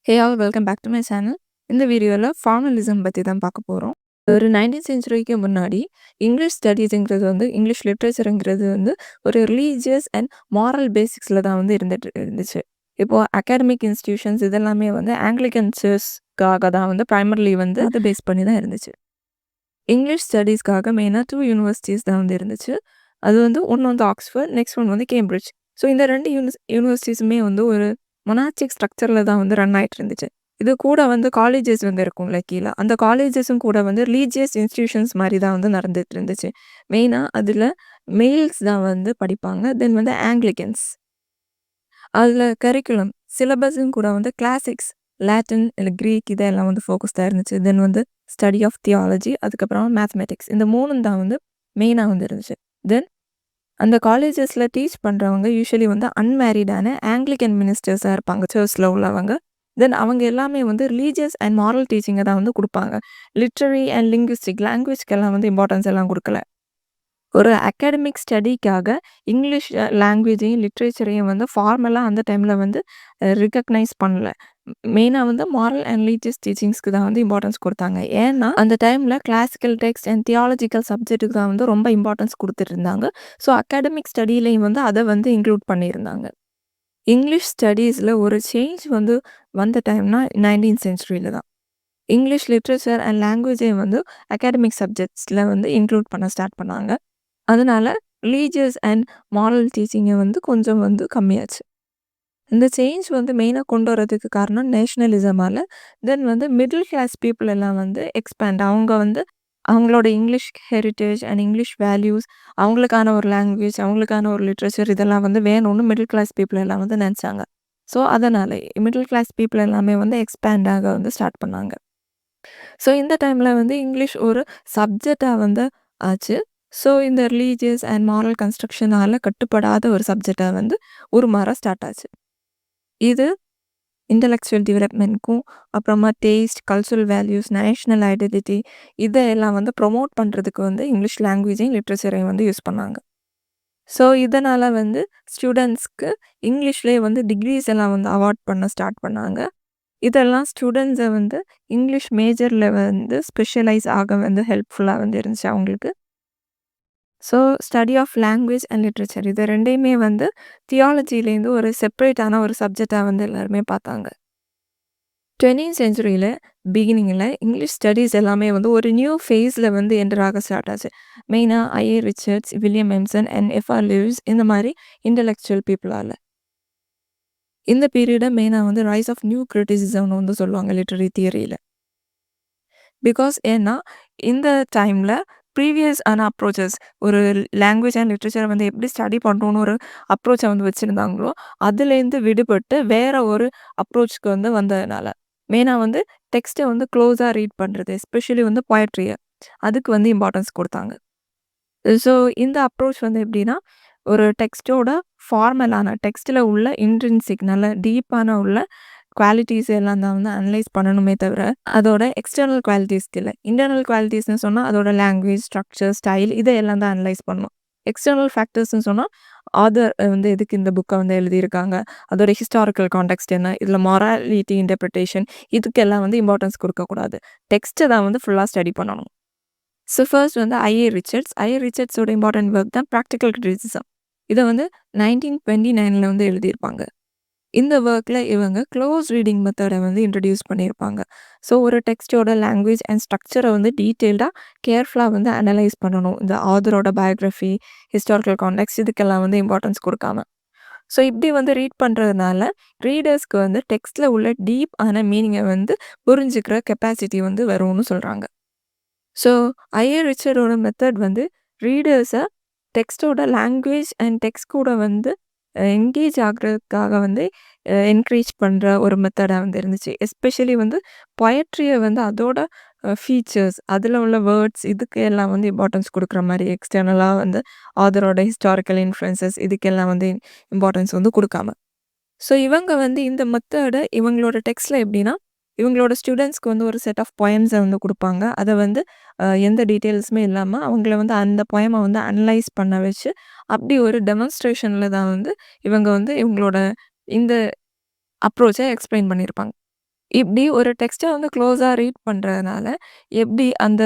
Hey all welcome back to my channel. இந்த வீடியோவில் formalism பற்றி தான் பார்க்க போகிறோம். ஒரு 19th செஞ்சுரிக்கு முன்னாடி இங்கிலீஷ் ஸ்டடீஸுங்கிறது வந்து இங்கிலீஷ் லிட்ரேச்சருங்கிறது வந்து ஒரு ரிலீஜியஸ் அண்ட் மாரல் பேசிக்ஸில் தான் வந்து இருந்துச்சு. இப்போது அகாடமிக் இன்ஸ்டிடியூஷன்ஸ் இதெல்லாமே வந்து ஆங்கிலிக்கன் சர்ச்காக தான் வந்து ப்ரைமர்லி வந்து அதை பேஸ் பண்ணி தான் இருந்துச்சு. இங்கிலீஷ் ஸ்டடீஸ்க்காக மெயினாக 2 யூனிவர்சிட்டிஸ் தான் வந்து இருந்துச்சு. அது வந்து ஒன்று வந்து ஆக்ஸ்ஃபோர்ட், நெக்ஸ்ட் ஒன் வந்து கேம்பிரிட்ஜ். ஸோ இந்த 2 யூனிவர்சிட்டிஸுமே வந்து ஒரு மொனாஸ்டிக் ஸ்ட்ரக்சரில் தான் வந்து ரன் ஆகிட்டு இருந்துச்சு. இது கூட வந்து காலேஜஸ் வந்து இருக்கும்ல கீழே, அந்த காலேஜஸும் கூட வந்து ரிலீஜியஸ் இன்ஸ்டிடியூஷன்ஸ் மாதிரி தான் வந்து நடந்துட்டு இருந்துச்சு. மெயினாக அதில் மெயில்ஸ் தான் வந்து படிப்பாங்க. தென் வந்து ஆங்கிலிக்கன்ஸ். அதில் கரிக்குலம் சிலபஸும் கூட வந்து கிளாசிக்ஸ், லாட்டின் இல்லை க்ரீக் இதெல்லாம் வந்து ஃபோக்கஸ்டாக இருந்துச்சு. தென் வந்து ஸ்டடி ஆஃப் தியாலஜி, அதுக்கப்புறம் மேத்தமெட்டிக்ஸ், இந்த 3 தான் வந்து மெயினாக வந்து இருந்துச்சு. தென் அந்த காலேஜஸில் டீச் பண்ணுறவங்க யூஸ்வலி வந்து அன்மேரிடான ஆங்கிலிக்கன் மினிஸ்டர்ஸாக இருப்பாங்க, சர்ச்சில் உள்ளவங்க. தென் அவங்க எல்லாமே வந்து ரிலீஜியஸ் அண்ட் மாரல் டீச்சிங்கை தான் வந்து கொடுப்பாங்க. லிட்ரரி அண்ட் லிங்குவிஸ்டிக் லாங்குவேஜ்க்கெல்லாம் வந்து இம்பார்ட்டன்ஸ் எல்லாம் கொடுக்கல. ஒரு அகாடமிக் ஸ்டடிக்காக இங்கிலீஷ் லாங்குவேஜையும் லிட்ரேச்சரையும் வந்து ஃபார்மலாக அந்த டைமில் வந்து ரிகக்னைஸ் பண்ணல. மெயினாக வந்து மாரல் அண்ட் ரிலீஜியஸ் டீச்சிங்ஸ்க்கு தான் வந்து இம்பார்ட்டன்ஸ் கொடுத்தாங்க. ஏன்னா அந்த டைமில் கிளாசிக்கல் டெக்ஸ்ட் அண்ட் தியாலஜிக்கல் சப்ஜெக்ட்டுக்கு தான் வந்து ரொம்ப இம்பார்ட்டன்ஸ் கொடுத்துட்டு இருந்தாங்க. ஸோ அகாடமிக் ஸ்டடியிலையும் வந்து அதை வந்து இன்க்ளூட் பண்ணியிருந்தாங்க. இங்கிலீஷ் ஸ்டடீஸில் ஒரு சேஞ்ச் வந்து வந்த டைம்னா 19th செஞ்சுரியில் தான். இங்கிலீஷ் லிட்ரேச்சர் அண்ட் லாங்குவேஜையும் வந்து அகாடமிக் சப்ஜெக்ட்ஸில் வந்து இன்க்ளூட் பண்ண ஸ்டார்ட் பண்ணாங்க. அதனால ரிலீஜியஸ் அண்ட் மாரல் டீச்சிங்கை வந்து கொஞ்சம் வந்து கம்மியாச்சு. இந்த சேஞ்ச் வந்து மெயினாக கொண்டு வரதுக்கு காரணம் நேஷ்னலிசமால். தென் வந்து மிடில் கிளாஸ் பீப்புள் எல்லாம் வந்து எக்ஸ்பேண்ட், அவங்க வந்து அவங்களோட English heritage and English values, அவங்களுக்கான ஒரு லாங்குவேஜ், அவங்களுக்கான ஒரு லிட்ரேச்சர் இதெல்லாம் வந்து வேணும்னு மிடில் கிளாஸ் பீப்புள் எல்லாம் வந்து நினச்சாங்க. ஸோ அதனால் மிடில் கிளாஸ் பீப்புள் எல்லாமே வந்து எக்ஸ்பேண்ட் ஆக வந்து ஸ்டார்ட் பண்ணாங்க. ஸோ இந்த டைமில் வந்து இங்கிலீஷ் ஒரு சப்ஜெக்டாக வந்து ஆச்சு. ஸோ இந்த ரிலீஜியஸ் அண்ட் மாரல் கன்ஸ்ட்ரக்ஷனால் கட்டுப்படாத ஒரு சப்ஜெக்டாக வந்து உருமாற ஸ்டார்ட் ஆச்சு. இது இன்டலெக்சுவல் டெவலப்மெண்ட்க்கும் அப்புறமா taste, cultural values, national identity இதெல்லாம் வந்து ப்ரொமோட் பண்ணுறதுக்கு வந்து இங்கிலீஷ் லாங்குவேஜையும் லிட்ரேச்சரையும் வந்து யூஸ் பண்ணாங்க. ஸோ இதனால் வந்து ஸ்டூடெண்ட்ஸ்க்கு இங்கிலீஷ்லேயே வந்து டிகிரிஸ் எல்லாம் வந்து அவார்ட் பண்ண ஸ்டார்ட் பண்ணாங்க. இதெல்லாம் ஸ்டூடெண்ட்ஸை வந்து இங்கிலீஷ் மேஜரில் வந்து ஸ்பெஷலைஸ் ஆக வந்து ஹெல்ப்ஃபுல்லாக வந்து இருந்துச்சு அவங்களுக்கு. So study of language and literature இது ரெண்டையுமே வந்து தியாலஜிலேருந்து ஒரு செப்பரேட்டான ஒரு சப்ஜெக்டாக வந்து எல்லாருமே பார்த்தாங்க. 20th செஞ்சுரியில் பிகினிங்கில் இங்கிலீஷ் ஸ்டடீஸ் எல்லாமே வந்து ஒரு நியூ ஃபேஸில் வந்து என்டராக ஸ்டார்ட் ஆச்சு. மெயினாக I A Richards, William Empson and F R Leavis இந்த மாதிரி இன்டலெக்சுவல் பீப்புளால். இந்த பீரியடை மெயினாக வந்து ரைஸ் ஆஃப் நியூ கிரிட்டிசிசம்னு வந்து சொல்லுவாங்க லிட்ரரி தியரியில். பிகாஸ் ஏன்னா இந்த டைமில் ப்ரீவியஸ் ஆன அப்ரோச்சஸ், ஒரு லாங்குவேஜ் அண்ட் லிட்ரேச்சரை வந்து எப்படி ஸ்டடி பண்ணுறோன்னு ஒரு அப்ரோச்சை வந்து வச்சுருந்தாங்களோ அதுலேருந்து விடுபட்டு வேறு ஒரு அப்ரோச்சுக்கு வந்து வந்ததுனால மெயினாக வந்து டெக்ஸ்ட்டை வந்து க்ளோஸாக ரீட் பண்ணுறது, எஸ்பெஷலி வந்து பொயட்ரியை, அதுக்கு வந்து இம்பார்ட்டன்ஸ் கொடுத்தாங்க. ஸோ இந்த அப்ரோச் வந்து எப்படின்னா, ஒரு டெக்ஸ்ட்டோட ஃபார்மலான டெக்ஸ்ட்டில் உள்ள இன்ட்ரின்சிக் நல்ல டீப்பான உள்ள குவாலிட்டிஸ் எல்லாம் தான் வந்து அனலைஸ் பண்ணணுமே தவிர அதோட எக்ஸ்டர்னல் குவாலிட்டிஸ்க்கு இல்லை. இன்டர்னல் குவாலிட்டிஸ்னு சொன்னால் அதோட லாங்குவேஜ், ஸ்ட்ரக்சர், ஸ்டைல் இதையெல்லாம் தான் அனலைஸ் பண்ணணும். எக்ஸ்டர்னல் ஃபேக்டர்ஸ்னு சொன்னால் ஆதர் வந்து எதுக்கு இந்த புக்கை வந்து எழுதியிருக்காங்க, அதோட ஹிஸ்டாரிக்கல் கான்டெக்ஸ்ட் என்ன, இதில் மொராலிட்டி இன்டர்பிரிட்டேஷன் இதுக்கெல்லாம் வந்து இம்பார்ட்டன்ஸ் கொடுக்கக்கூடாது. டெக்ஸ்ட்டை தான் வந்து ஃபுல்லாக ஸ்டடி பண்ணணும். ஸோ ஃபர்ஸ்ட் வந்து ஐஏ ரிச்சர்ட்ஸோட இம்பார்ட்டன்ட் ஒர்க் தான் ப்ராக்டிக்கல் கிரிட்டிசிசம். இதை வந்து 1929 வந்து எழுதியிருப்பாங்க. இந்த ஒர்க்கில் இவங்க க்ளோஸ் ரீடிங் மெத்தடை வந்து இன்ட்ரடியூஸ் பண்ணியிருப்பாங்க. ஸோ ஒரு டெக்ஸ்ட்டோட லாங்குவேஜ் அண்ட் ஸ்ட்ரக்சரை வந்து டீட்டெயில்டாக கேர்ஃபுல்லாக வந்து அனலைஸ் பண்ணணும். இந்த ஆதரோட பயோகிராஃபி, ஹிஸ்டாரிக்கல் கான்டெக்ஸ்ட் இதுக்கெல்லாம் வந்து இம்பார்ட்டன்ஸ் கொடுக்காம. ஸோ இப்படி வந்து ரீட் பண்ணுறதுனால ரீடர்ஸ்க்கு வந்து டெக்ஸ்ட்டில் உள்ள டீப் ஆன மீனிங்கை வந்து புரிஞ்சுக்கிற கெப்பாசிட்டி வந்து வரும்னு சொல்கிறாங்க. ஸோ ஐஏ ரிச்சர்டோட மெத்தட் வந்து ரீடர்ஸை டெக்ஸ்ட்டோட லாங்குவேஜ் அண்ட் டெக்ஸ்ட் கூட வந்து என்கேஜ் ஆகிறதுக்காக வந்து என்கரேஜ் பண்ணுற ஒரு மெத்தடாக வந்து இருந்துச்சு. எஸ்பெஷலி வந்து பொயட்ரியை வந்து அதோட ஃபீச்சர்ஸ், அதில் உள்ள வேர்ட்ஸ் இதுக்கு எல்லாம் வந்து இம்பார்ட்டன்ஸ் கொடுக்குற மாதிரி எக்ஸ்டர்னலாக வந்து ஆதரோட ஹிஸ்டாரிக்கல் இன்ஃப்ளூயன்சஸ் இதுக்கெல்லாம் வந்து இம்பார்ட்டன்ஸ் வந்து கொடுக்காம. ஸோ இவங்க வந்து இந்த மெத்தடை இவங்களோட டெக்ஸ்ட்டில் எப்படின்னா, இவங்களோட ஸ்டூடெண்ட்ஸ்க்கு வந்து ஒரு செட் ஆஃப் பொயம்ஸை வந்து கொடுப்பாங்க. அதை வந்து எந்த டீட்டெயில்ஸுமே இல்லாமல் அவங்கள வந்து அந்த பொயமை வந்து அனலைஸ் பண்ண வச்சு அப்படி ஒரு டெமான்ஸ்ட்ரேஷனில் தான் வந்து இவங்க வந்து இவங்களோட இந்த அப்ரோச்சை எக்ஸ்பிளைன் பண்ணியிருப்பாங்க. இப்படி ஒரு டெக்ஸ்ட்ட வந்து க்ளோஸா ரீட் பண்றதுனால, எப்படி அந்த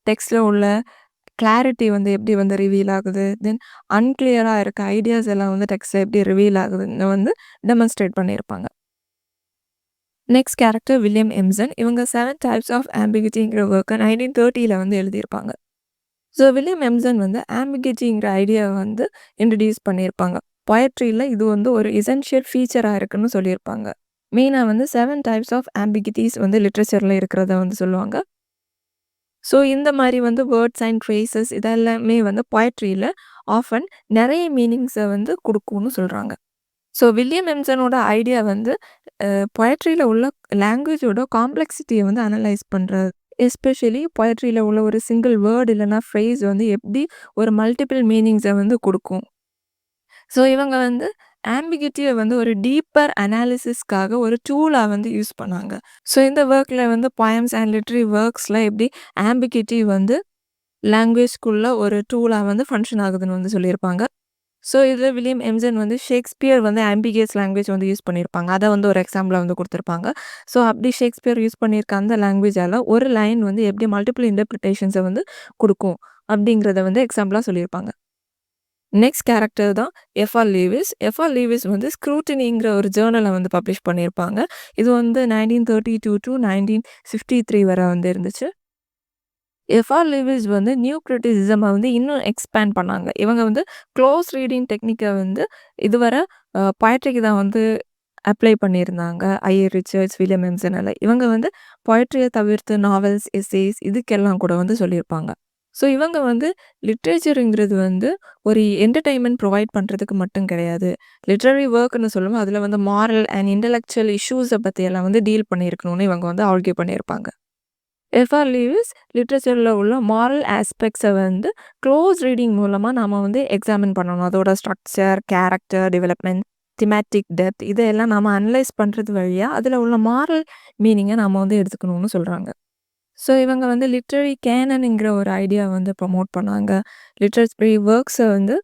டெக்ஸ்ட்ல உள்ள கிளாரிட்டி வந்து எப்படி வந்து ரிவீல் ஆகுது, தென் அன்கிளியரா இருக்க ஐடியாஸ் எல்லாம் வந்து டெக்ஸ்ட்ல எப்படி ரிவீல் ஆகுதுன்னு வந்து டெமான்ஸ்ட்ரேட் பண்ணியிருப்பாங்க. Next character William Empson. இவங்க 7 டைப்ஸ் ஆஃப் ஆம்பிகிட்டிங்கிற ஒர்க்க 1930ல வந்து எழுதியிருப்பாங்க. ஸோ வில்லியம் எம்சன் வந்து ஆம்பிகிட்டிங்கிற ஐடியாவ வந்து இன்ட்ரோடியூஸ் பண்ணியிருப்பாங்க. பொயட்ரில இது வந்து ஒரு எசென்ஷியல் ஃபீச்சரா இருக்குன்னு சொல்லியிருப்பாங்க. மெயினா வந்து 7 டைப்ஸ் ஆஃப் ஆம்பிகிட்டீஸ் வந்து லிட்ரேச்சர்ல இருக்கிறத வந்து சொல்லுவாங்க. ஸோ இந்த மாரி வந்து வேர்ட்ஸ் அண்ட் ஃப்ரேசஸ் இதெல்லாமே வந்து பொயட்ரில ஆஃபன் நெறைய மீனிங்ஸ வந்து குடுக்கும்னு சொல்றாங்க. ஸோ வில்லியம் எம்சனோட ஐடியா வந்து பொயட்ரில உள்ள லாங்குவேஜோட காம்ப்ளெக்ஸிட்டிய வந்து அனலைஸ் பண்றது. எஸ்பெஷலி பொயட்ரில உள்ள ஒரு சிங்கிள் வேர்ட் இல்லன்னா ஃப்ரேஸ் வந்து எப்படி ஒரு மல்டிபிள் மீனிங்ஸ வந்து குடுக்கும். ஸோ இவங்க வந்து ஆம்பிகிட்டிய வந்து ஒரு டீப்பர் அனாலிசிஸ்க்காக ஒரு டூலா வந்து யூஸ் பண்ணாங்க. ஸோ இந்த ஒர்க்ல வந்து போயம்ஸ் அண்ட் லிட்டரரி ஒர்க்ஸ்ல எப்படி ஆம்பிகிட்டி வந்து லாங்குவேஜ்க்குள்ள ஒரு டூலா வந்து ஃபங்ஷன் ஆகுதுன்னு வந்து சொல்லியிருப்பாங்க. ஸோ இதில வில்லியம் எம்சன் வந்து ஷேக்ஸ்பியர் வந்து ஆம்பிகியஸ் லாங்குவேஜ் வந்து யூஸ் பண்ணியிருப்பாங்க. அத வந்து ஒரு எக்ஸாம்பிளா வந்து குடுத்துருப்பாங்க. ஸோ அப்படி ஷேக்ஸ்பியர் யூஸ் பண்ணியிருக்க அந்த லாங்குவேஜால ஒரு லைன் வந்து எப்படி மல்டிபிள் இன்டர்பிரிட்டேஷன்ஸ வந்து குடுக்கும் அப்படிங்கிறத வந்து எக்ஸாம்பிளா சொல்லியிருப்பாங்க. நெக்ஸ்ட் கேரக்டர் தான் எஃப்.ஆர். லீவிஸ். எஃப்.ஆர். லீவிஸ் வந்து ஸ்க்ரூட்டினிங்கிற ஒரு ஜர்னல வந்து பப்ளிஷ் பண்ணியிருப்பாங்க. இது வந்து 1932 டூ 1953 வரை வந்து இருந்துச்சு. எஃப்.ஆர். லீவிஸ் வந்து நியூ கிரிட்டிசிசம வந்து இன்னும் எக்ஸ்பேண்ட் பண்ணாங்க. இவங்க வந்து க்ளோஸ் ரீடிங் டெக்னிக்க வந்து இதுவரை பொயட்ரிக்கு தான் வந்து அப்ளை பண்ணியிருந்தாங்க. ஐ.ஏ. ரிச்சர்ட்ஸ், வில்லியம் எம்சனால. இவங்க வந்து பொயட்ரிய தவிர்த்து நாவல்ஸ், எஸ்ஸேஸ் இதுக்கெல்லாம் கூட வந்து சொல்லியிருப்பாங்க. ஸோ இவங்க வந்து லிட்ரேச்சருங்கிறது வந்து ஒரு என்டர்டெயின்மென்ட் ப்ரொவைட் பண்றதுக்கு மட்டும் கிடையாது. லிட்ரரி ஒர்க்ன்னு சொல்லும்போது அதில வந்து மாரல் அண்ட் இன்டலெக்சுவல் இஷ்யூஸ பத்தியெல்லாம் வந்து டீல் பண்ணியிருக்கணும்னு இவங்க வந்து ஆர்க்யூ பண்ணியிருப்பாங்க. எஃப்.ஆர். லீவிஸ் லிட்ரேச்சர்ல உள்ள மாரல் ஆஸ்பெக்ட்ஸ வந்து க்ளோஸ் ரீடிங் மூலமா நாம வந்து எக்ஸாமின் பண்ணணும். அதோட structure, character development, thematic depth இதெல்லாம் நாம அனலைஸ் பண்றது வழியா அதில உள்ள மாரல் மீனிங்க நாம வந்து எடுத்துக்கணும்னு சொல்றாங்க. ஸோ இவங்க வந்து லிட்ரரி கேனன்ங்கிற ஒரு ஐடியா வந்து ப்ரமோட் பண்ணாங்க. லிட்ரரி ஒர்க்ஸ வந்து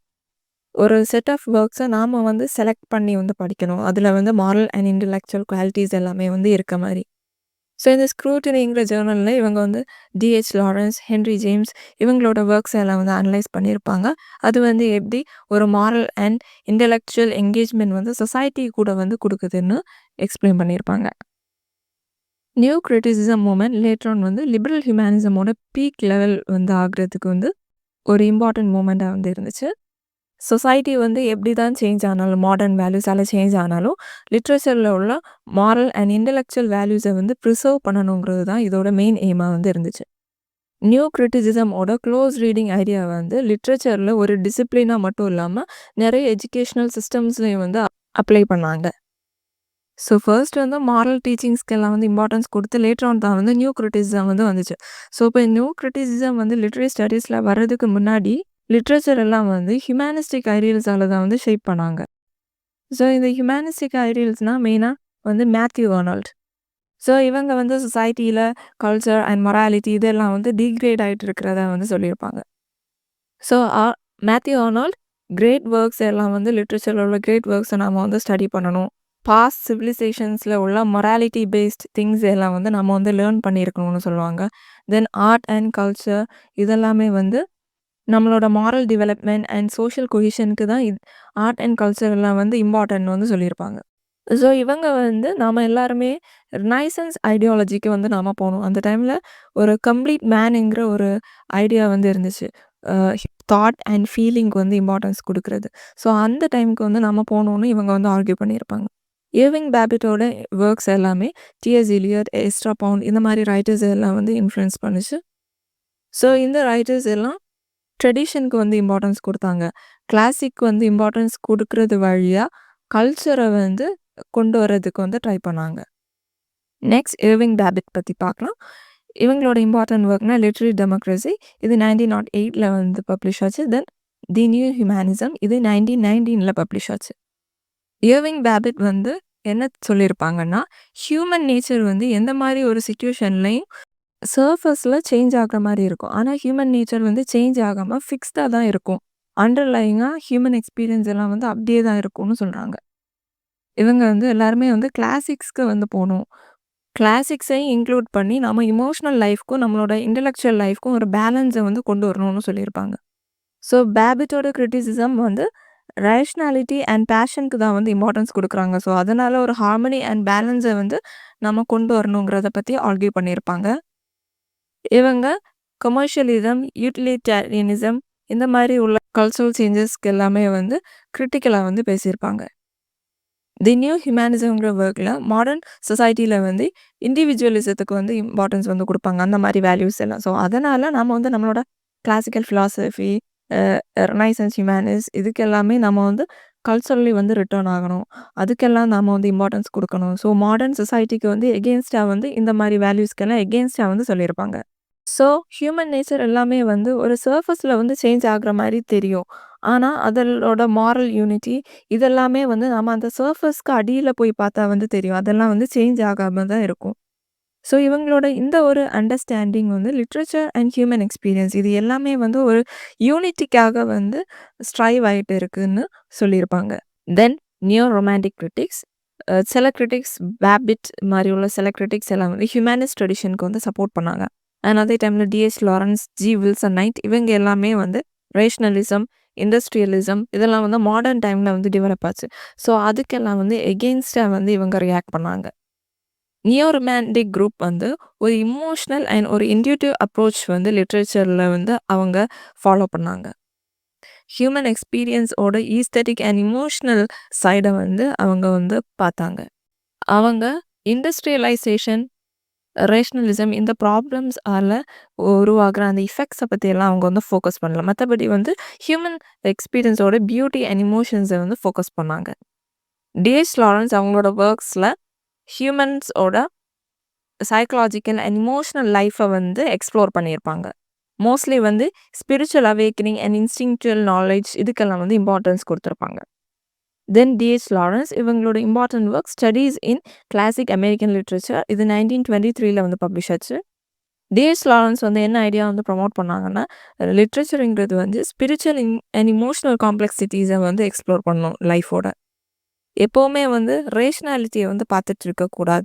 ஒரு செட் ஆஃப் ஒர்க்ஸ நாம வந்து செலக்ட் பண்ணி வந்து படிக்கணும். அதில வந்து மாரல் அண்ட் இன்டலெக்சுவல் குவாலிட்டீஸ் எல்லாமே வந்து இருக்க மாரி. ஸோ இந்த ஸ்க்ரூட்டினிங்கிற ஜர்னல்ல இவங்க வந்து டி.எச். லாரன்ஸ், ஹென்றி ஜேம்ஸ் இவங்களோட ஒர்க்ஸ் எல்லாம் வந்து அனலைஸ் பண்ணியிருப்பாங்க. அது வந்து எப்படி ஒரு மாரல் அண்ட் இன்டலெக்சுவல் என்கேஜ்மென்ட் வந்து சொசைட்டி கூட வந்து குடுக்குதுன்னு எக்ஸ்பிளைன் பண்ணியிருப்பாங்க. New criticism movement later on வந்து லிபரல் ஹியூமனிசமோட பீக் லெவல் வந்து ஆகுறதுக்கு வந்து ஒரு இம்பார்ட்டன்ட் மூமெண்ட்டா வந்து இருந்துச்சு. சொசைட்டி வந்து எப்படி தான் சேஞ்ச் ஆனாலும், மாடர்ன் வேல்யூஸால சேஞ்ச் ஆனாலும், லிட்ரேச்சர்ல உள்ள மாரல் அண்ட் இன்டலெக்சுவல் வேல்யூஸ வந்து பிரிசர்வ் பண்ணணுங்கிறது தான் இதோட மெயின் எய்மா வந்து இருந்துச்சு. நியூ கிரிட்டிசிசமோட க்ளோஸ் ரீடிங் ஐடியா வந்து லிட்ரேச்சர்ல ஒரு டிசிப்ளினா மட்டும் இல்லாம, நிறைய எஜுகேஷனல் சிஸ்டம்ஸ்லயும் வந்து அப்ளை பண்ணாங்க. ஸோ ஃபர்ஸ்ட் வந்து மாரல் டீச்சிங்ஸ்க்கெல்லாம் வந்து இம்பார்ட்டன்ஸ் குடுத்து லேட்டர் ஆன் தான் வந்து நியூ கிரிட்டிசிசம் வந்து வந்துச்சு. ஸோ இப்போ நியூ கிரிட்டிசிசம் வந்து லிட்ரரி ஸ்டடீஸ்ல வர்றதுக்கு முன்னாடி, லிட்ரேச்சர் எல்லாம் வந்து ஹியூமனிஸ்டிக் ஐடியல்ஸால தான் வந்து ஷேப் பண்ணாங்க. ஸோ இந்த ஹியூமனிஸ்டிக் ஐடியல்ஸ்னா மெயினா வந்து மேத்யூ ஆர்னால்ட். ஸோ இவங்க வந்து சொசைட்டில கல்ச்சர் அண்ட் மொராலிட்டி இதெல்லாம் வந்து டீக்ரேட் ஆயிட்டு இருக்கிறத வந்து சொல்லியிருப்பாங்க. So Matthew Arnold great works எல்லாம் வந்து லிட்ரேச்சர்ல உள்ள கிரேட் ஒர்க்ஸை நாம வந்து ஸ்டடி பண்ணணும். பாஸ்ட் சிவிலைசேஷன்ஸில் உள்ள மொராலிட்டி பேஸ்ட் திங்ஸ் எல்லாம் வந்து நம்ம வந்து லேர்ன் பண்ணியிருக்கணும்னு சொல்லுவாங்க. தென் ஆர்ட் அண்ட் கல்ச்சர் இதெல்லாமே வந்து நம்மளோட மாரல் டெவலப்மெண்ட் அண்ட் சோஷியல் கொஹிஷனுக்கு தான் ஆர்ட் அண்ட் கல்ச்சர் எல்லாம் வந்து இம்பார்ட்டன்ட் வந்து சொல்லியிருப்பாங்க. ஸோ இவங்க வந்து நாம எல்லாருமே ரினைசன்ஸ் ஐடியாலஜிக்கு வந்து நாம போகணும். அந்த டைமில் ஒரு கம்ப்ளீட் மேனுங்கிற ஒரு ஐடியா வந்து இருந்துச்சு. தாட் அண்ட் ஃபீலிங்க்கு வந்து இம்பார்ட்டன்ஸ் கொடுக்குறது. ஸோ அந்த டைமுக்கு வந்து நம்ம போகணுன்னு இவங்க வந்து ஆர்கியூ பண்ணியிருப்பாங்க. இர்விங் பேபிட்டோட ஒர்க்ஸ் எல்லாமே டி.எஸ். எலியட், எஸ்ட்ரா பவுண்ட் இந்த மாதிரி ரைட்டர்ஸ் எல்லாம் வந்து இன்ஃப்ளூயன்ஸ் பண்ணுச்சு. ஸோ இந்த ரைட்டர்ஸ் எல்லாம் ட்ரெடிஷனுக்கு வந்து இம்பார்ட்டன்ஸ் கொடுத்தாங்க. கிளாசிக் வந்து இம்பார்ட்டன்ஸ் கொடுக்கறது வழியாக கல்ச்சரை வந்து கொண்டு வரதுக்கு வந்து ட்ரை பண்ணாங்க. நெக்ஸ்ட் இர்விங் பேபிட் பற்றி பார்க்கலாம். இவங்களோட இம்பார்ட்டன்ட் ஒர்க்னா லிட்ரரி டெமோக்ரஸி இது 1908ல் வந்து பப்ளிஷ் ஆச்சு. தென் தி நியூ ஹியூமனிசம் இது 1919ல் பப்ளிஷ் ஆச்சு. இர்விங் பேபிட் வந்து என்ன சொல்லியிருப்பாங்கன்னா, ஹியூமன் நேச்சர் வந்து எந்த மாதிரி ஒரு சிச்சுவேஷன்லையும் சர்ஃபஸில் சேஞ்ச் ஆகிற மாதிரி இருக்கும். ஆனால் ஹியூமன் நேச்சர் வந்து சேஞ்ச் ஆகாமல் ஃபிக்ஸ்டாக தான் இருக்கும். அண்டர்லைங்காக ஹியூமன் எக்ஸ்பீரியன்ஸ் எல்லாம் வந்து அப்படியே தான் இருக்கும்னு சொல்கிறாங்க. இவங்க வந்து எல்லாருமே வந்து கிளாசிக்ஸ்க்கு வந்து போகணும். கிளாசிக்ஸையும் இன்க்ளூட் பண்ணி நம்ம எமோஷனல் லைஃப்க்கும், நம்மளோட இன்டெலெக்சுவல் லைஃப்க்கும் ஒரு பேலன்ஸை வந்து கொண்டு வரணும்னு சொல்லியிருப்பாங்க. ஸோ பேபிட்டோட கிரிட்டிசிசம் வந்து ரேஷ்னாலிட்டி அண்ட் பேஷனுக்கு தான் வந்து இம்பார்ட்டன்ஸ் கொடுக்குறாங்க. ஸோ அதனால ஒரு ஹார்மனி அண்ட் பேலன்ஸை வந்து நம்ம கொண்டு வரணுங்கிறத பற்றி ஆர்கியூ பண்ணியிருப்பாங்க. இவங்க கமர்ஷியலிசம், யூட்டிலிட்டேரியனிசம் இந்த மாதிரி உள்ள கல்ச்சுரல் சேஞ்சஸ்க்கு எல்லாமே வந்து கிரிட்டிக்கலாக வந்து பேசியிருப்பாங்க. தி நியூ ஹியூமனிசம்ங்கிற ஒர்க்கில் மாடர்ன் சொசைட்டியில் வந்து இண்டிவிஜுவலிசத்துக்கு வந்து இம்பார்ட்டன்ஸ் வந்து கொடுப்பாங்க, அந்த மாதிரி வேல்யூஸ் எல்லாம். ஸோ அதனால் நம்ம வந்து நம்மளோட கிளாசிக்கல் ஃபிலாசபி, ரெனைசன்ஸ் ஹியூமனிஸ் இதுக்கு எல்லாமே நம்ம வந்து கல்ச்சரலி வந்து ரிட்டர்ன் ஆகணும். அதுக்கெல்லாம் நம்ம வந்து இம்பார்ட்டன்ஸ் கொடுக்கணும். ஸோ மாடர்ன் சொசைட்டிக்கு வந்து எகெயின்ஸ்டாக வந்து இந்த மாதிரி வேல்யூஸ்க்கெல்லாம் எகெயின்ஸ்டாக வந்து சொல்லியிருப்பாங்க. ஸோ ஹியூமன் நேச்சர் எல்லாமே வந்து ஒரு சர்ஃபஸில் வந்து சேஞ்ச் ஆகுற மாதிரி தெரியும். ஆனால் அதோட மாரல் யூனிட்டி இதெல்லாமே வந்து நம்ம அந்த சர்ஃபஸ்க்கு அடியில் போய் பார்த்தா வந்து தெரியும். அதெல்லாம் வந்து சேஞ்ச் ஆகாமல் தான் இருக்கும். ஸோ இவங்களோட இந்த ஒரு அண்டர்ஸ்டாண்டிங் வந்து லிட்ரேச்சர் அண்ட் ஹியூமன் எக்ஸ்பீரியன்ஸ் இது எல்லாமே வந்து ஒரு யூனிட்டிக்காக வந்து ஸ்ட்ரைவ் ஆகிட்டு இருக்குன்னு சொல்லியிருப்பாங்க. தென் நியோ ரொமான்டிக் கிரிட்டிக்ஸ், சில கிரிட்டிக்ஸ் பேபிட் மாதிரி உள்ள சில கிரிட்டிக்ஸ் எல்லாம் வந்து ஹியூமனிஸ்ட் ட்ரெடிஷனுக்கு வந்து சப்போர்ட் பண்ணாங்க. அண்ட் அதே டைமில் T S Lawrence, G Wilson Knight இவங்க எல்லாமே வந்து ரேஷ்னலிசம், இண்டஸ்ட்ரியலிசம் இதெல்லாம் வந்து மாடர்ன் டைமில் வந்து டெவலப் ஆச்சு. ஸோ அதுக்கெல்லாம் வந்து எகெயின்ஸ்டாக வந்து இவங்க ரியாக்ட் பண்ணாங்க. நியோ ரொமான்டிக் குரூப் வந்து ஒரு இமோஷ்னல் அண்ட் ஒரு இன்ட்யூட்டிவ் அப்ரோச் வந்து லிட்ரேச்சரில் வந்து அவங்க ஃபாலோ பண்ணாங்க. ஹியூமன் எக்ஸ்பீரியன்ஸோட ஈஸ்தட்டிக் அண்ட் இமோஷ்னல் சைடை வந்து அவங்க வந்து பார்த்தாங்க. அவங்க இண்டஸ்ட்ரியலைசேஷன், ரேஷ்னலிசம் இந்த ப்ராப்ளம்ஸால் உருவாகிற அந்த இஃபெக்ட்ஸை பற்றியெல்லாம் அவங்க வந்து ஃபோக்கஸ் பண்ணல. மற்றபடி வந்து ஹியூமன் எக்ஸ்பீரியன்ஸோட பியூட்டி அண்ட் இமோஷன்ஸை வந்து ஃபோக்கஸ் பண்ணாங்க. டிஎஸ் லாரன்ஸ் அவங்களோட ஒர்க்ஸில் ஹியூமன்ஸோட சைக்கலாஜிக்கல் அண்ட் இமோஷனல் லைஃப்பை வந்து எக்ஸ்ப்ளோர் பண்ணியிருப்பாங்க. மோஸ்ட்லி வந்து ஸ்பிரிச்சுவல் அவேக்கனிங் அண்ட் இன்ஸ்டிங்க்சுவல் நாலேஜ் இதுக்கெல்லாம் வந்து இம்பார்ட்டன்ஸ் கொடுத்துருப்பாங்க. தென் டிஎச் லாரன்ஸ் இவங்களோட இம்பார்ட்டன்ட் ஒர்க் ஸ்டடீஸ் இன் கிளாசிக் அமெரிக்கன் லிட்ரேச்சர் இது 1923 வந்து பப்ளிஷ் ஆச்சு. டிஎச் லாரன்ஸ் வந்து என்ன ஐடியா வந்து ப்ரமோட் பண்ணாங்கன்னா, லிட்ரேச்சருங்கிறது வந்து ஸ்பிரிச்சுவல் அண்ட் இமோஷனல் காம்ப்ளெக்சிட்டிஸை வந்து எக்ஸ்ப்ளோர் பண்ணணும் லைஃபோட. எப்போவுமே வந்து ரேஷ்னாலிட்டியை வந்து பார்த்துட்டு இருக்கக்கூடாது.